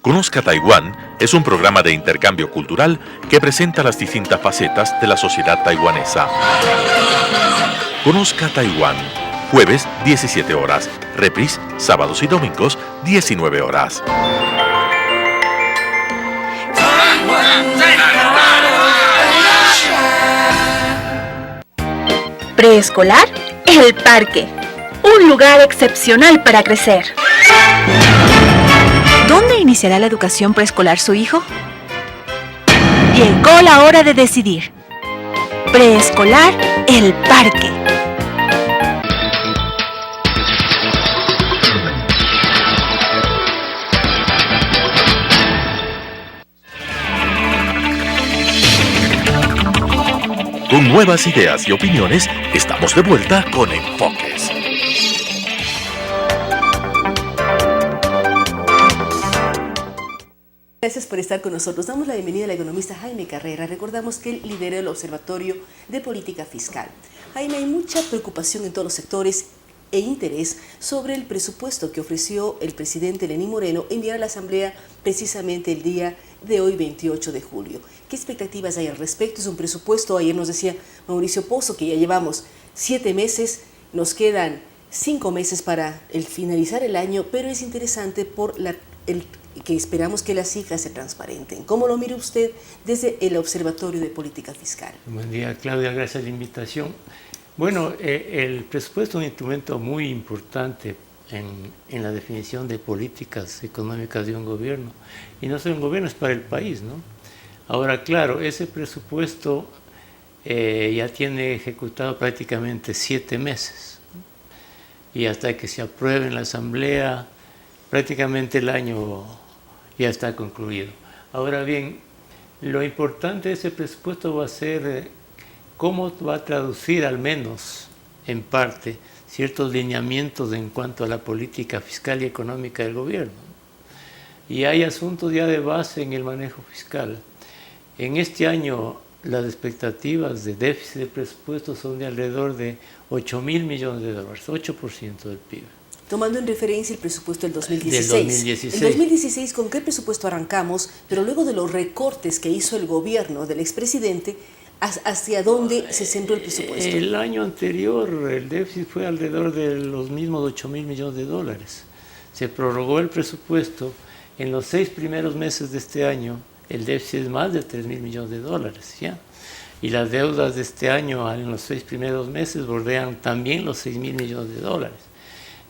Conozca Taiwán es un programa de intercambio cultural que presenta las distintas facetas de la sociedad taiwanesa. Conozca Taiwán, jueves 17 horas, reprise, sábados y domingos 19 horas. Preescolar, El Parque. Un lugar excepcional para crecer. ¿Dónde iniciará la educación preescolar su hijo? Llegó la hora de decidir. Preescolar, El Parque. Con nuevas ideas y opiniones, estamos de vuelta con Enfoques. Gracias por estar con nosotros. Damos la bienvenida al economista Jaime Carrera. Recordamos que él lidera el Observatorio de Política Fiscal. Jaime, hay mucha preocupación en todos los sectores e interés sobre el presupuesto que ofreció el presidente Lenín Moreno enviar a la Asamblea precisamente el día de hoy, 28 de julio. ¿Qué expectativas hay al respecto? Es un presupuesto, ayer nos decía Mauricio Pozo, que ya llevamos 7 meses, nos quedan 5 meses para finalizar el año, pero es interesante por que esperamos que las cifras se transparenten. ¿Cómo lo mira usted desde el Observatorio de Política Fiscal? Buen día, Claudia, gracias por la invitación. Bueno, el presupuesto es un instrumento muy importante en la definición de políticas económicas de un gobierno. Y no solo un gobierno, es para el país, ¿no? Ahora, claro, ese presupuesto ya tiene ejecutado prácticamente 7 meses. Y hasta que se apruebe en la Asamblea, prácticamente el año ya está concluido. Ahora bien, lo importante de ese presupuesto va a ser cómo va a traducir, al menos en parte, ciertos lineamientos en cuanto a la política fiscal y económica del gobierno. Y hay asuntos ya de base en el manejo fiscal. En este año las expectativas de déficit de presupuesto son de alrededor de 8.000 millones de dólares, 8% del PIB. Tomando en referencia el presupuesto del 2016. Del 2016. En 2016, ¿con qué presupuesto arrancamos? Pero luego de los recortes que hizo el gobierno del expresidente, ¿hacia dónde se centró el presupuesto? El año anterior el déficit fue alrededor de los mismos 8.000 millones de dólares. Se prorrogó el presupuesto. En los 6 primeros meses de este año, el déficit es más de 3.000 millones de dólares, ¿ya? Y las deudas de este año, en los 6 primeros meses, bordean también los 6.000 millones de dólares.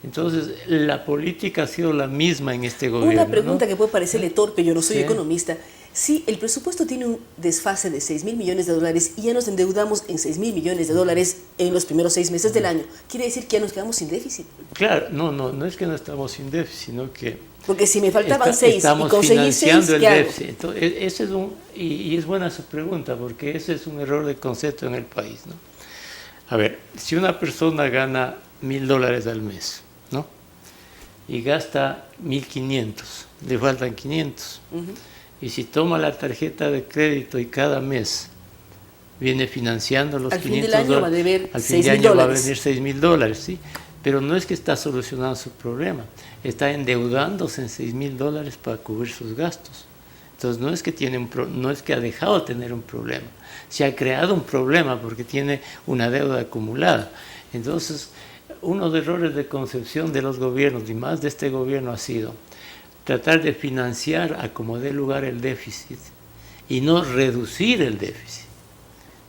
Entonces, la política ha sido la misma en este gobierno. Una pregunta, ¿no?, que puede parecerle torpe, yo no soy Sí. economista. Si el presupuesto tiene un desfase de 6.000 millones de dólares y ya nos endeudamos en 6.000 millones de dólares en los primeros 6 meses del año, ¿quiere decir que ya nos quedamos sin déficit? Claro, no es que no estamos sin déficit, sino que Porque si me faltaban 6 y estamos conseguí 6, financiando el ¿qué hago? déficit. Entonces, ese es y es buena su pregunta, porque ese es un error de concepto en el país, ¿no? A ver, si una persona gana $1.000 al mes, ¿no?, y gasta 1.500, le faltan 500. Y si toma la tarjeta de crédito y cada mes viene financiando los Al fin 500 del año dólares, va a deber al fin de 6.000 año va a dólares. venir $6.000, ¿sí? Pero no es que está solucionando su problema, está endeudándose en $6.000 para cubrir sus gastos. Entonces no es que no es que ha dejado de tener un problema, se ha creado un problema porque tiene una deuda acumulada. Entonces, uno de los errores de concepción de los gobiernos, y más de este gobierno, ha sido tratar de financiar a como dé lugar el déficit y no reducir el déficit.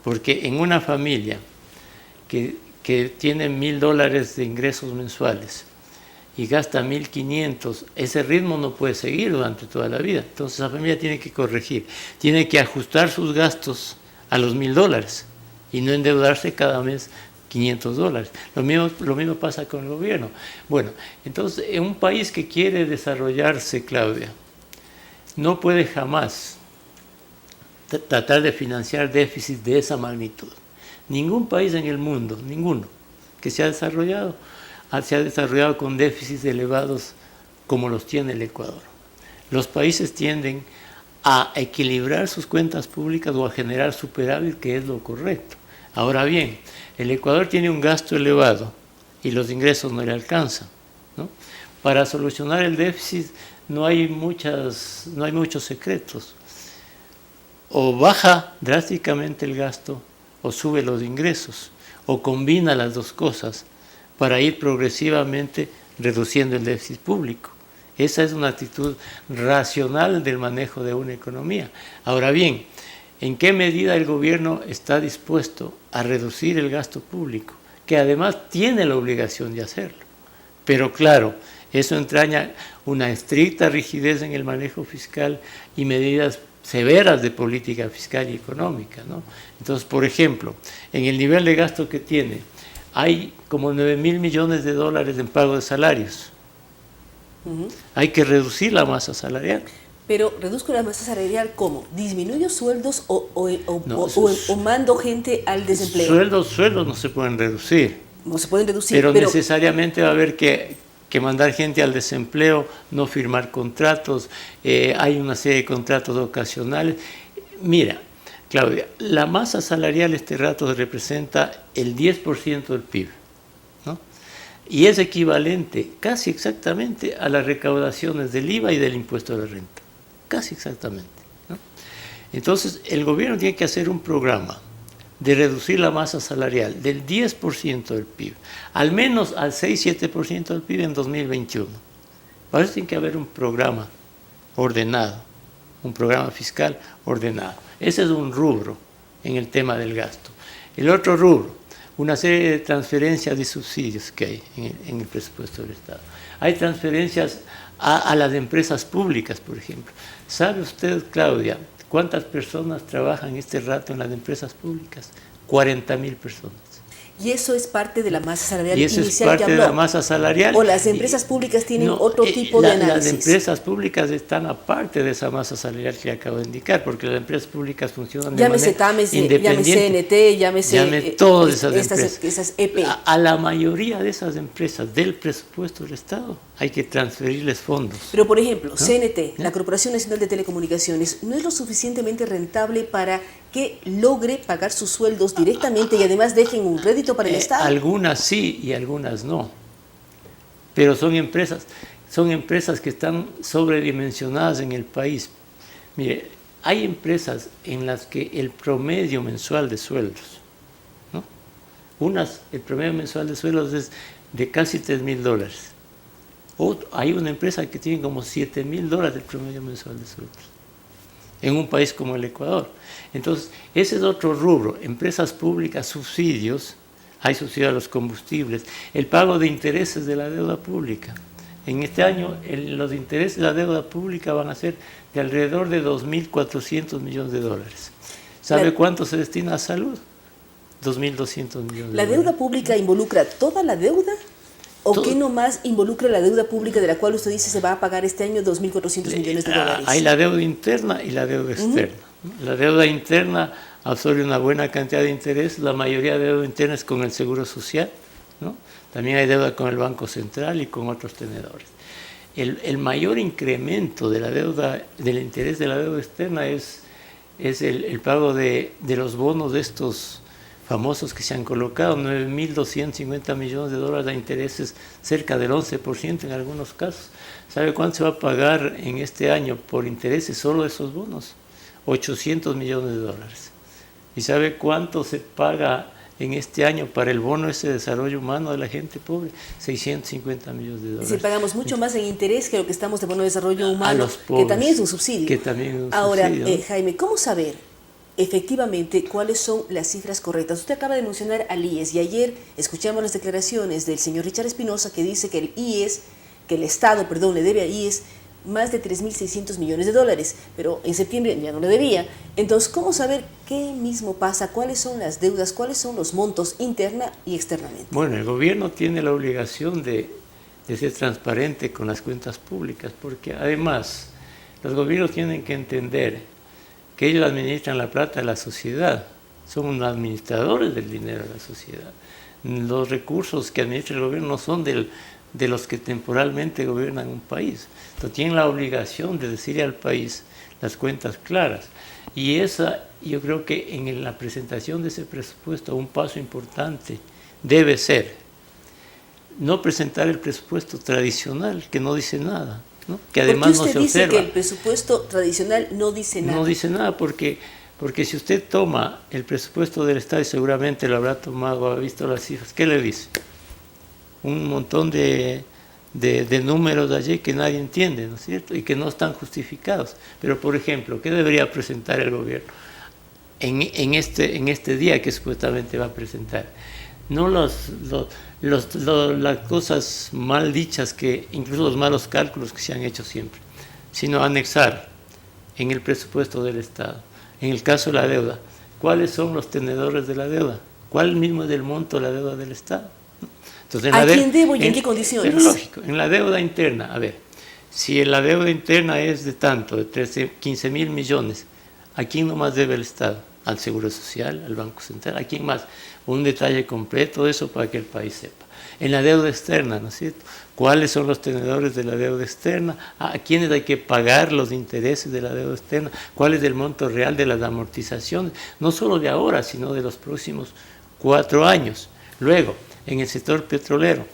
Porque en una familia que tiene $1.000 de ingresos mensuales y gasta 1.500, ese ritmo no puede seguir durante toda la vida. Entonces la familia tiene que corregir, tiene que ajustar sus gastos a los $1.000 y no endeudarse cada mes $500. Lo mismo pasa con el gobierno. Bueno, entonces en un país que quiere desarrollarse, Claudia, no puede jamás tratar de financiar déficits de esa magnitud. Ningún país en el mundo, ninguno, que se ha desarrollado con déficits elevados como los tiene el Ecuador. Los países tienden a equilibrar sus cuentas públicas o a generar superávit, que es lo correcto. Ahora bien, el Ecuador tiene un gasto elevado y los ingresos no le alcanzan, ¿no? Para solucionar el déficit no hay muchos secretos. O baja drásticamente el gasto o sube los ingresos, o combina las dos cosas para ir progresivamente reduciendo el déficit público. Esa es una actitud racional del manejo de una economía. Ahora bien, ¿en qué medida el gobierno está dispuesto a reducir el gasto público? Que además tiene la obligación de hacerlo. Pero claro, eso entraña una estricta rigidez en el manejo fiscal y medidas severas de política fiscal y económica, ¿no? Entonces, por ejemplo, en el nivel de gasto que tiene, hay como 9.000 millones de dólares en pago de salarios. Hay que reducir la masa salarial. Pero reduzco la masa salarial, ¿cómo? ¿Disminuyo sueldos No, o mando gente al desempleo? Sueldos no se pueden reducir. No se pueden reducir, Pero necesariamente va a haber que mandar gente al desempleo, no firmar contratos, hay una serie de contratos ocasionales. Mira, Claudia, la masa salarial este rato representa el 10% del PIB, ¿no? Y es equivalente casi exactamente a las recaudaciones del IVA y del impuesto a la renta, casi exactamente, ¿no? Entonces, el gobierno tiene que hacer un programa de reducir la masa salarial del 10% del PIB, al menos al 6-7% del PIB en 2021. Para eso tiene que haber un programa ordenado, un programa fiscal ordenado. Ese es un rubro en el tema del gasto. El otro rubro, una serie de transferencias y subsidios que hay en el presupuesto del Estado. Hay transferencias a las empresas públicas, por ejemplo. ¿Sabe usted, Claudia, cuántas personas trabajan este rato en las empresas públicas? 40.000 personas. ¿Y eso es parte de la masa salarial Y eso es inicial parte que de habló? la masa salarial. ¿O las empresas públicas tienen otro tipo de análisis? Las empresas públicas están aparte de esa masa salarial que acabo de indicar, porque las empresas públicas funcionan de manera independiente. Llámese CNT, llame todas esas empresas. Esas EP. A la mayoría de esas empresas del presupuesto del Estado hay que transferirles fondos. Pero, por ejemplo, ¿no? CNT, la Corporación Nacional de Telecomunicaciones, ¿no es lo suficientemente rentable para que logre pagar sus sueldos directamente y además dejen un rédito para el Estado? Algunas sí y algunas no. Pero son empresas que están sobredimensionadas en el país. Mire, hay empresas en las que el promedio mensual de sueldos, ¿no? El promedio mensual de sueldos es de casi $3,000. Hay una empresa que tiene como $7,000 el promedio mensual de sueldos en un país como el Ecuador. Entonces, ese es otro rubro. Empresas públicas, subsidios, hay subsidios a los combustibles, el pago de intereses de la deuda pública. En este año, los intereses de la deuda pública van a ser de alrededor de $2.400 millones. ¿Sabe cuánto se destina a salud? 2.200 millones. ¿La deuda pública involucra toda la deuda? ¿O qué nomás involucra la deuda pública de la cual usted dice se va a pagar este año 2.400 millones de dólares? Hay la deuda interna y la deuda externa. La deuda interna absorbe una buena cantidad de interés. La mayoría de deuda interna es con el Seguro Social, ¿no? También hay deuda con el Banco Central y con otros tenedores. El mayor incremento de la deuda, del interés de la deuda externa es el pago de los bonos de estos famosos que se han colocado, 9.250 millones de dólares de intereses, cerca del 11% en algunos casos. ¿Sabe cuánto se va a pagar en este año por intereses solo de esos bonos? 800 millones de dólares. ¿Y sabe cuánto se paga en este año para el bono ese de desarrollo humano de la gente pobre? 650 millones de dólares. Si pagamos mucho más en interés que lo que estamos de bono de desarrollo humano, a los pobres, que también es un subsidio. Que también es un Ahora, subsidio, ¿no? Jaime, ¿cómo saber efectivamente cuáles son las cifras correctas? Usted acaba de mencionar al IES y ayer escuchamos las declaraciones del señor Richard Espinosa que dice que el Estado le debe a IES más de 3.600 millones de dólares, pero en septiembre ya no le debía. Entonces, ¿cómo saber qué mismo pasa? ¿Cuáles son las deudas? ¿Cuáles son los montos interna y externamente? Bueno, el gobierno tiene la obligación de ser transparente con las cuentas públicas, porque además los gobiernos tienen que entender que ellos administran la plata de la sociedad, son administradores del dinero de la sociedad. Los recursos que administra el gobierno no son de los que temporalmente gobiernan un país. Entonces tienen la obligación de decirle al país las cuentas claras. Y yo creo que en la presentación de ese presupuesto un paso importante debe ser no presentar el presupuesto tradicional que no dice nada, ¿no? Que además no se observa. ¿Por qué usted dice que el presupuesto tradicional no dice nada? No dice nada porque si usted toma el presupuesto del Estado, y seguramente lo habrá tomado, ha visto las cifras, ¿qué le dice? Un montón de números de allí que nadie entiende, ¿no es cierto? Y que no están justificados. Pero, por ejemplo, ¿qué debería presentar el gobierno en este día que supuestamente va a presentar? No las cosas mal dichas, incluso los malos cálculos que se han hecho siempre, sino anexar en el presupuesto del Estado, en el caso de la deuda, cuáles son los tenedores de la deuda, cuál mismo es el monto de la deuda del Estado. Entonces, ¿a quién debo y en qué condiciones? Es lógico, en la deuda interna, a ver, si la deuda interna es de tanto, de 15.000 millones, ¿a quién nomás debe el Estado? Al Seguro Social, al Banco Central, ¿a quién más? Un detalle completo de eso para que el país sepa. En la deuda externa, ¿no es cierto? ¿Cuáles son los tenedores de la deuda externa? ¿A quiénes hay que pagar los intereses de la deuda externa? ¿Cuál es el monto real de las amortizaciones? No solo de ahora, sino de los próximos 4 años. Luego, en el sector petrolero,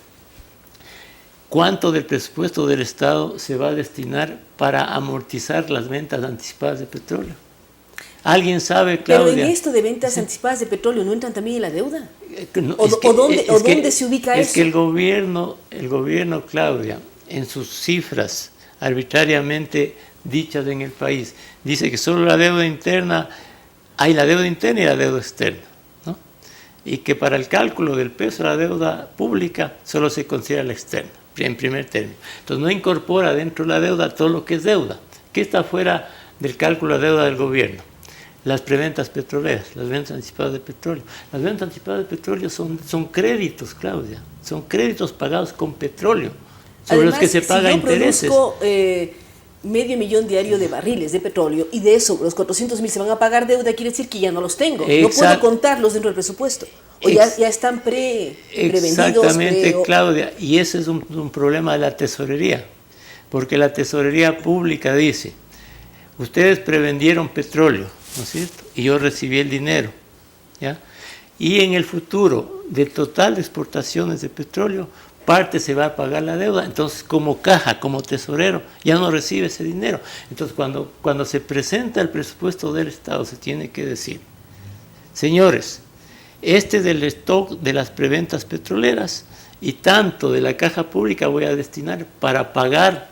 ¿cuánto del presupuesto del Estado se va a destinar para amortizar las ventas anticipadas de petróleo? ¿Alguien sabe, Claudia? Pero en esto de ventas anticipadas de petróleo, ¿no entran también en la deuda? ¿Dónde se ubica eso? Es que el gobierno, Claudia, en sus cifras arbitrariamente dichas en el país, dice que solo la deuda interna, hay la deuda interna y la deuda externa, ¿no? Y que para el cálculo del peso de la deuda pública solo se considera la externa, en primer término. Entonces no incorpora dentro de la deuda todo lo que es deuda, que está fuera del cálculo de la deuda del gobierno. Las preventas petroleras, las ventas anticipadas de petróleo. Las ventas anticipadas de petróleo son créditos, Claudia, son créditos pagados con petróleo, sobre los que se paga intereses. Si yo produzco 500.000 diario de barriles de petróleo y de eso los 400.000 se van a pagar deuda, quiere decir que ya no los tengo. Exacto. No puedo contarlos dentro del presupuesto. ¿O ya están prevendidos? Exactamente, Claudia, y ese es un problema de la tesorería, porque la tesorería pública dice, ustedes prevendieron petróleo, ¿no es cierto? Y yo recibí el dinero, ¿ya? Y en el futuro, de total de exportaciones de petróleo, parte se va a pagar la deuda. Entonces, como caja, como tesorero, ya no recibe ese dinero. Entonces, cuando se presenta el presupuesto del Estado, se tiene que decir, señores, del stock de las preventas petroleras y tanto de la caja pública voy a destinar para pagar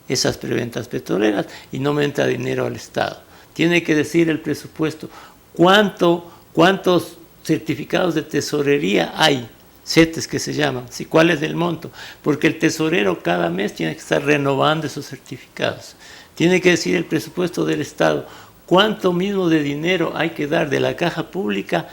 esas preventas petroleras y no me entra dinero al Estado. Tiene que decir el presupuesto cuántos certificados de tesorería hay, CETES que se llaman, cuál es el monto, porque el tesorero cada mes tiene que estar renovando esos certificados. Tiene que decir el presupuesto del Estado cuánto mismo de dinero hay que dar de la caja pública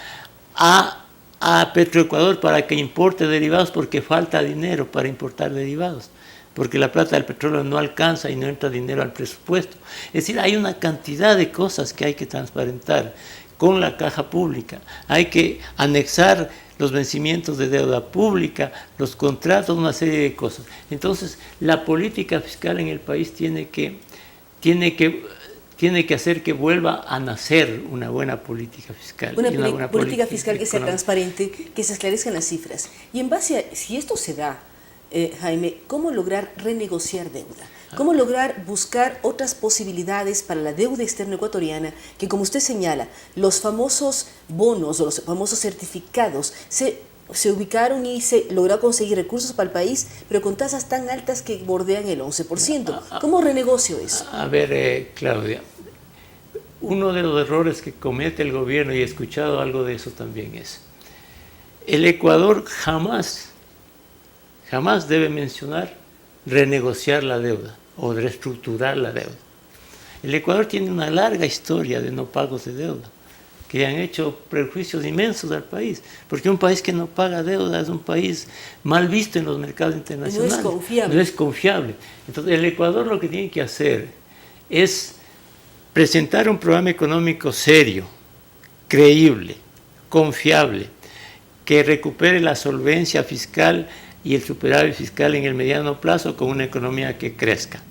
a Petroecuador para que importe derivados, porque falta dinero para importar derivados, porque la plata del petróleo no alcanza y no entra dinero al presupuesto. Es decir, hay una cantidad de cosas que hay que transparentar con la caja pública. Hay que anexar los vencimientos de deuda pública, los contratos, una serie de cosas. Entonces, la política fiscal en el país tiene que hacer que vuelva a nacer una buena política fiscal. Una buena política fiscal que sea transparente, que se esclarezcan las cifras. Y en base a, si esto se da, Jaime, ¿cómo lograr renegociar deuda? ¿Cómo lograr buscar otras posibilidades para la deuda externa ecuatoriana que, como usted señala, los famosos bonos o los famosos certificados se ubicaron y se logró conseguir recursos para el país, pero con tasas tan altas que bordean el 11%? ¿Cómo renegocio eso? A ver, Claudia, uno de los errores que comete el gobierno, y he escuchado algo de eso también, es el Ecuador jamás debe mencionar renegociar la deuda o reestructurar la deuda. El Ecuador tiene una larga historia de no pagos de deuda que han hecho perjuicios inmensos al país, porque un país que no paga deuda es un país mal visto en los mercados internacionales. No es confiable. Entonces, el Ecuador lo que tiene que hacer es presentar un programa económico serio, creíble, confiable, que recupere la solvencia fiscal y el superávit fiscal en el mediano plazo con una economía que crezca.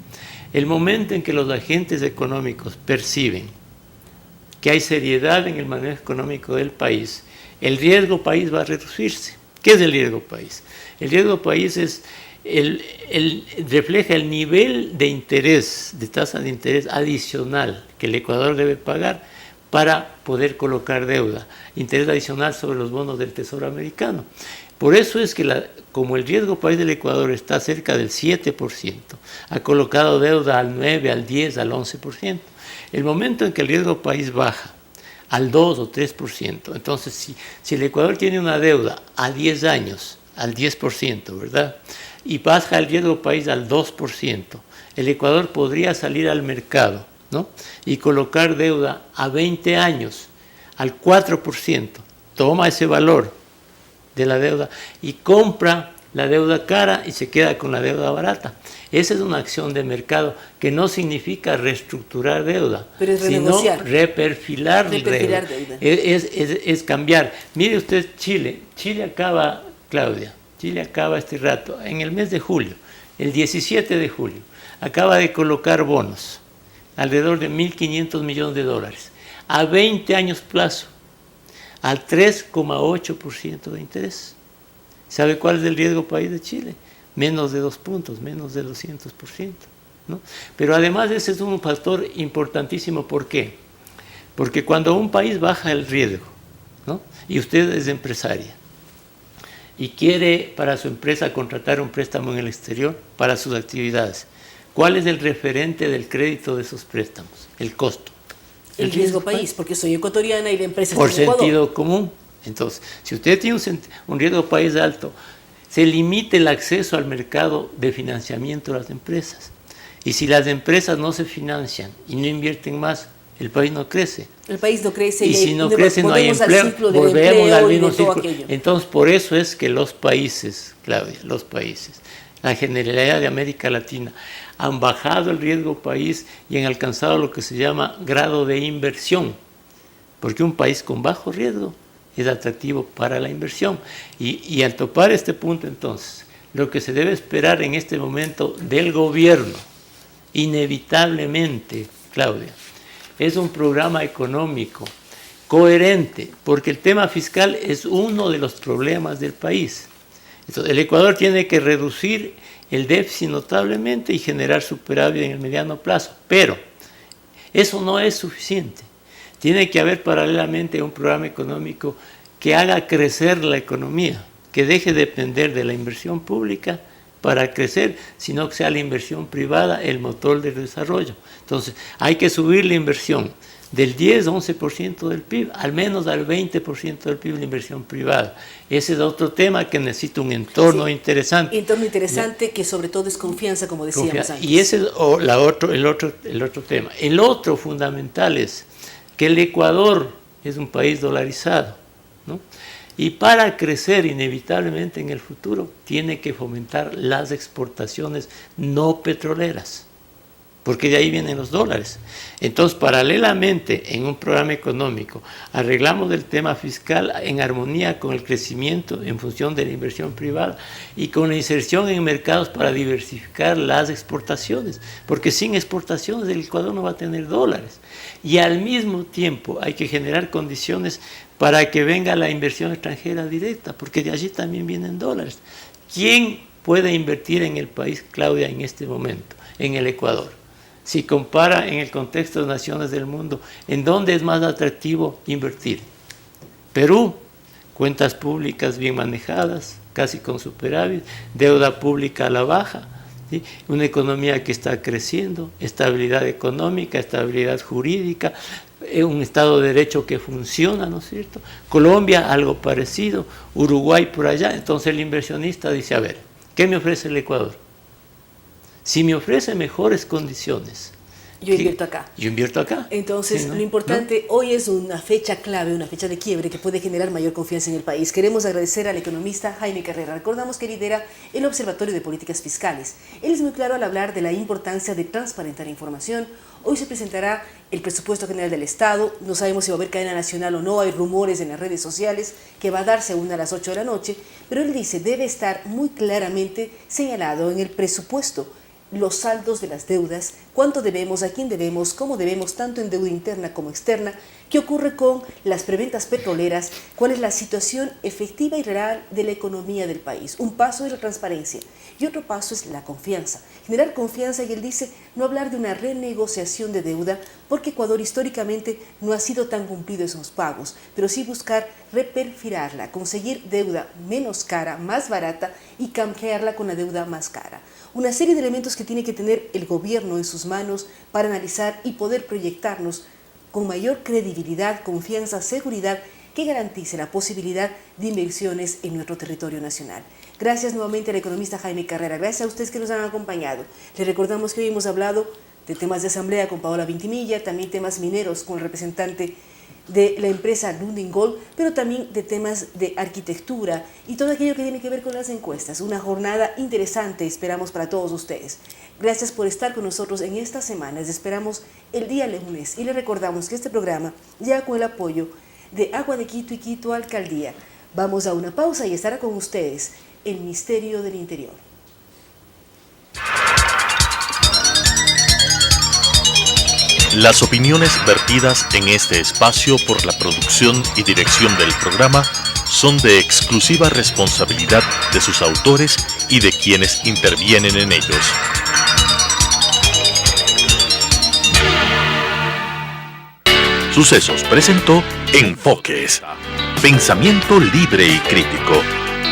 El momento en que los agentes económicos perciben que hay seriedad en el manejo económico del país, el riesgo país va a reducirse. ¿Qué es el riesgo país? El riesgo país es refleja el nivel de interés, de tasa de interés adicional que el Ecuador debe pagar para poder colocar deuda, interés adicional sobre los bonos del Tesoro americano. Por eso es que como el riesgo país del Ecuador está cerca del 7%, ha colocado deuda al 9, al 10, al 11%. El momento en que el riesgo país baja al 2 o 3%, entonces si el Ecuador tiene una deuda a 10 años, al 10%, ¿verdad? Y baja el riesgo país al 2%, el Ecuador podría salir al mercado, ¿no? Y colocar deuda a 20 años al 4%, toma ese valor de la deuda y compra la deuda cara y se queda con la deuda barata. Esa es una acción de mercado que no significa reestructurar deuda, sino reperfilar deuda. Es cambiar. Mire usted Chile acaba, Claudia, Chile acaba este rato, en el mes de julio, el 17 de julio, acaba de colocar bonos, alrededor de $1.500 millones, a 20 años plazo, al 3,8% de interés. ¿Sabe cuál es el riesgo país de Chile? Menos de 2 puntos, menos de 200%, ¿no? Pero además ese es un factor importantísimo. ¿Por qué? Porque cuando un país baja el riesgo, ¿no? Y usted es empresaria y quiere para su empresa contratar un préstamo en el exterior para sus actividades, ¿cuál es el referente del crédito de esos préstamos? El costo. El riesgo país, porque soy ecuatoriana y la empresa por está en Ecuador. Sentido común. Entonces, si usted tiene un riesgo país alto, se limite el acceso al mercado de financiamiento de las empresas. Y si las empresas no se financian y no invierten más, el país no crece. El país no crece. Y si no crece, no hay empleo. Volvemos al mismo ciclo. Entonces, por eso es que los países, Claudia, la generalidad de América Latina, han bajado el riesgo país y han alcanzado lo que se llama grado de inversión. Porque un país con bajo riesgo es atractivo para la inversión. Y al topar este punto, entonces, lo que se debe esperar en este momento del gobierno, inevitablemente, Claudia, es un programa económico coherente, porque el tema fiscal es uno de los problemas del país. Entonces, el Ecuador tiene que reducir el déficit notablemente y generar superávit en el mediano plazo, pero eso no es suficiente. Tiene que haber paralelamente un programa económico que haga crecer la economía, que deje de depender de la inversión pública para crecer, sino que sea la inversión privada el motor del desarrollo. Entonces, hay que subir la inversión del 10-11% del PIB, al menos al 20% del PIB la inversión privada. Ese es otro tema que necesita un entorno interesante. Entorno interesante que sobre todo es confianza, como decíamos antes. Y ese es el otro tema. El otro fundamental es que el Ecuador es un país dolarizado, ¿no? Y para crecer inevitablemente en el futuro tiene que fomentar las exportaciones no petroleras, porque de ahí vienen los dólares. Entonces, paralelamente, en un programa económico, arreglamos el tema fiscal en armonía con el crecimiento en función de la inversión privada y con la inserción en mercados para diversificar las exportaciones, porque sin exportaciones el Ecuador no va a tener dólares. Y al mismo tiempo hay que generar condiciones para que venga la inversión extranjera directa, porque de allí también vienen dólares. ¿Quién puede invertir en el país, Claudia, en este momento? En el Ecuador. Si compara en el contexto de naciones del mundo, ¿en dónde es más atractivo invertir? Perú, cuentas públicas bien manejadas, casi con superávit, deuda pública a la baja, ¿sí? Una economía que está creciendo, estabilidad económica, estabilidad jurídica, un Estado de Derecho que funciona, ¿no es cierto? Colombia, algo parecido, Uruguay por allá. Entonces el inversionista dice, a ver, ¿qué me ofrece el Ecuador? Si me ofrece mejores condiciones, yo invierto acá. Yo invierto acá. Entonces, sí, ¿no? Lo importante hoy es una fecha clave, una fecha de quiebre que puede generar mayor confianza en el país. Queremos agradecer al economista Jaime Carrera. Recordamos que lidera el Observatorio de Políticas Fiscales. Él es muy claro al hablar de la importancia de transparentar información. Hoy se presentará el presupuesto general del Estado. No sabemos si va a haber cadena nacional o no. Hay rumores en las redes sociales que va a darse una a las 8 de la noche. Pero él dice, debe estar muy claramente señalado en el presupuesto los saldos de las deudas, cuánto debemos, a quién debemos, cómo debemos, tanto en deuda interna como externa, qué ocurre con las preventas petroleras, cuál es la situación efectiva y real de la economía del país. Un paso es la transparencia y otro paso es la confianza. Generar confianza, y él dice, no hablar de una renegociación de deuda, porque Ecuador históricamente no ha sido tan cumplido en sus pagos, pero sí buscar reperfilarla, conseguir deuda menos cara, más barata y canjearla con la deuda más cara. Una serie de elementos que tiene que tener el gobierno en sus manos para analizar y poder proyectarnos con mayor credibilidad, confianza, seguridad que garantice la posibilidad de inversiones en nuestro territorio nacional. Gracias nuevamente al economista Jaime Carrera. Gracias a ustedes que nos han acompañado. Les recordamos que hoy hemos hablado de temas de asamblea con Paola Vintimilla, también temas mineros con el representante de la empresa Lundin Gold, pero también de temas de arquitectura y todo aquello que tiene que ver con las encuestas. Una jornada interesante esperamos para todos ustedes. Gracias por estar con nosotros en estas semanas. Les esperamos el día lunes y les recordamos que este programa llega con el apoyo de Agua de Quito y Quito Alcaldía. Vamos a una pausa y estará con ustedes el Ministerio del Interior. Las opiniones vertidas en este espacio por la producción y dirección del programa son de exclusiva responsabilidad de sus autores y de quienes intervienen en ellos. Sucesos presentó Enfoques. Pensamiento libre y crítico.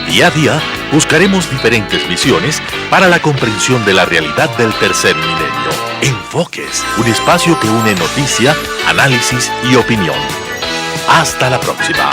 Día a día buscaremos diferentes visiones para la comprensión de la realidad del tercer milenio. Enfoques, un espacio que une noticia, análisis y opinión. Hasta la próxima.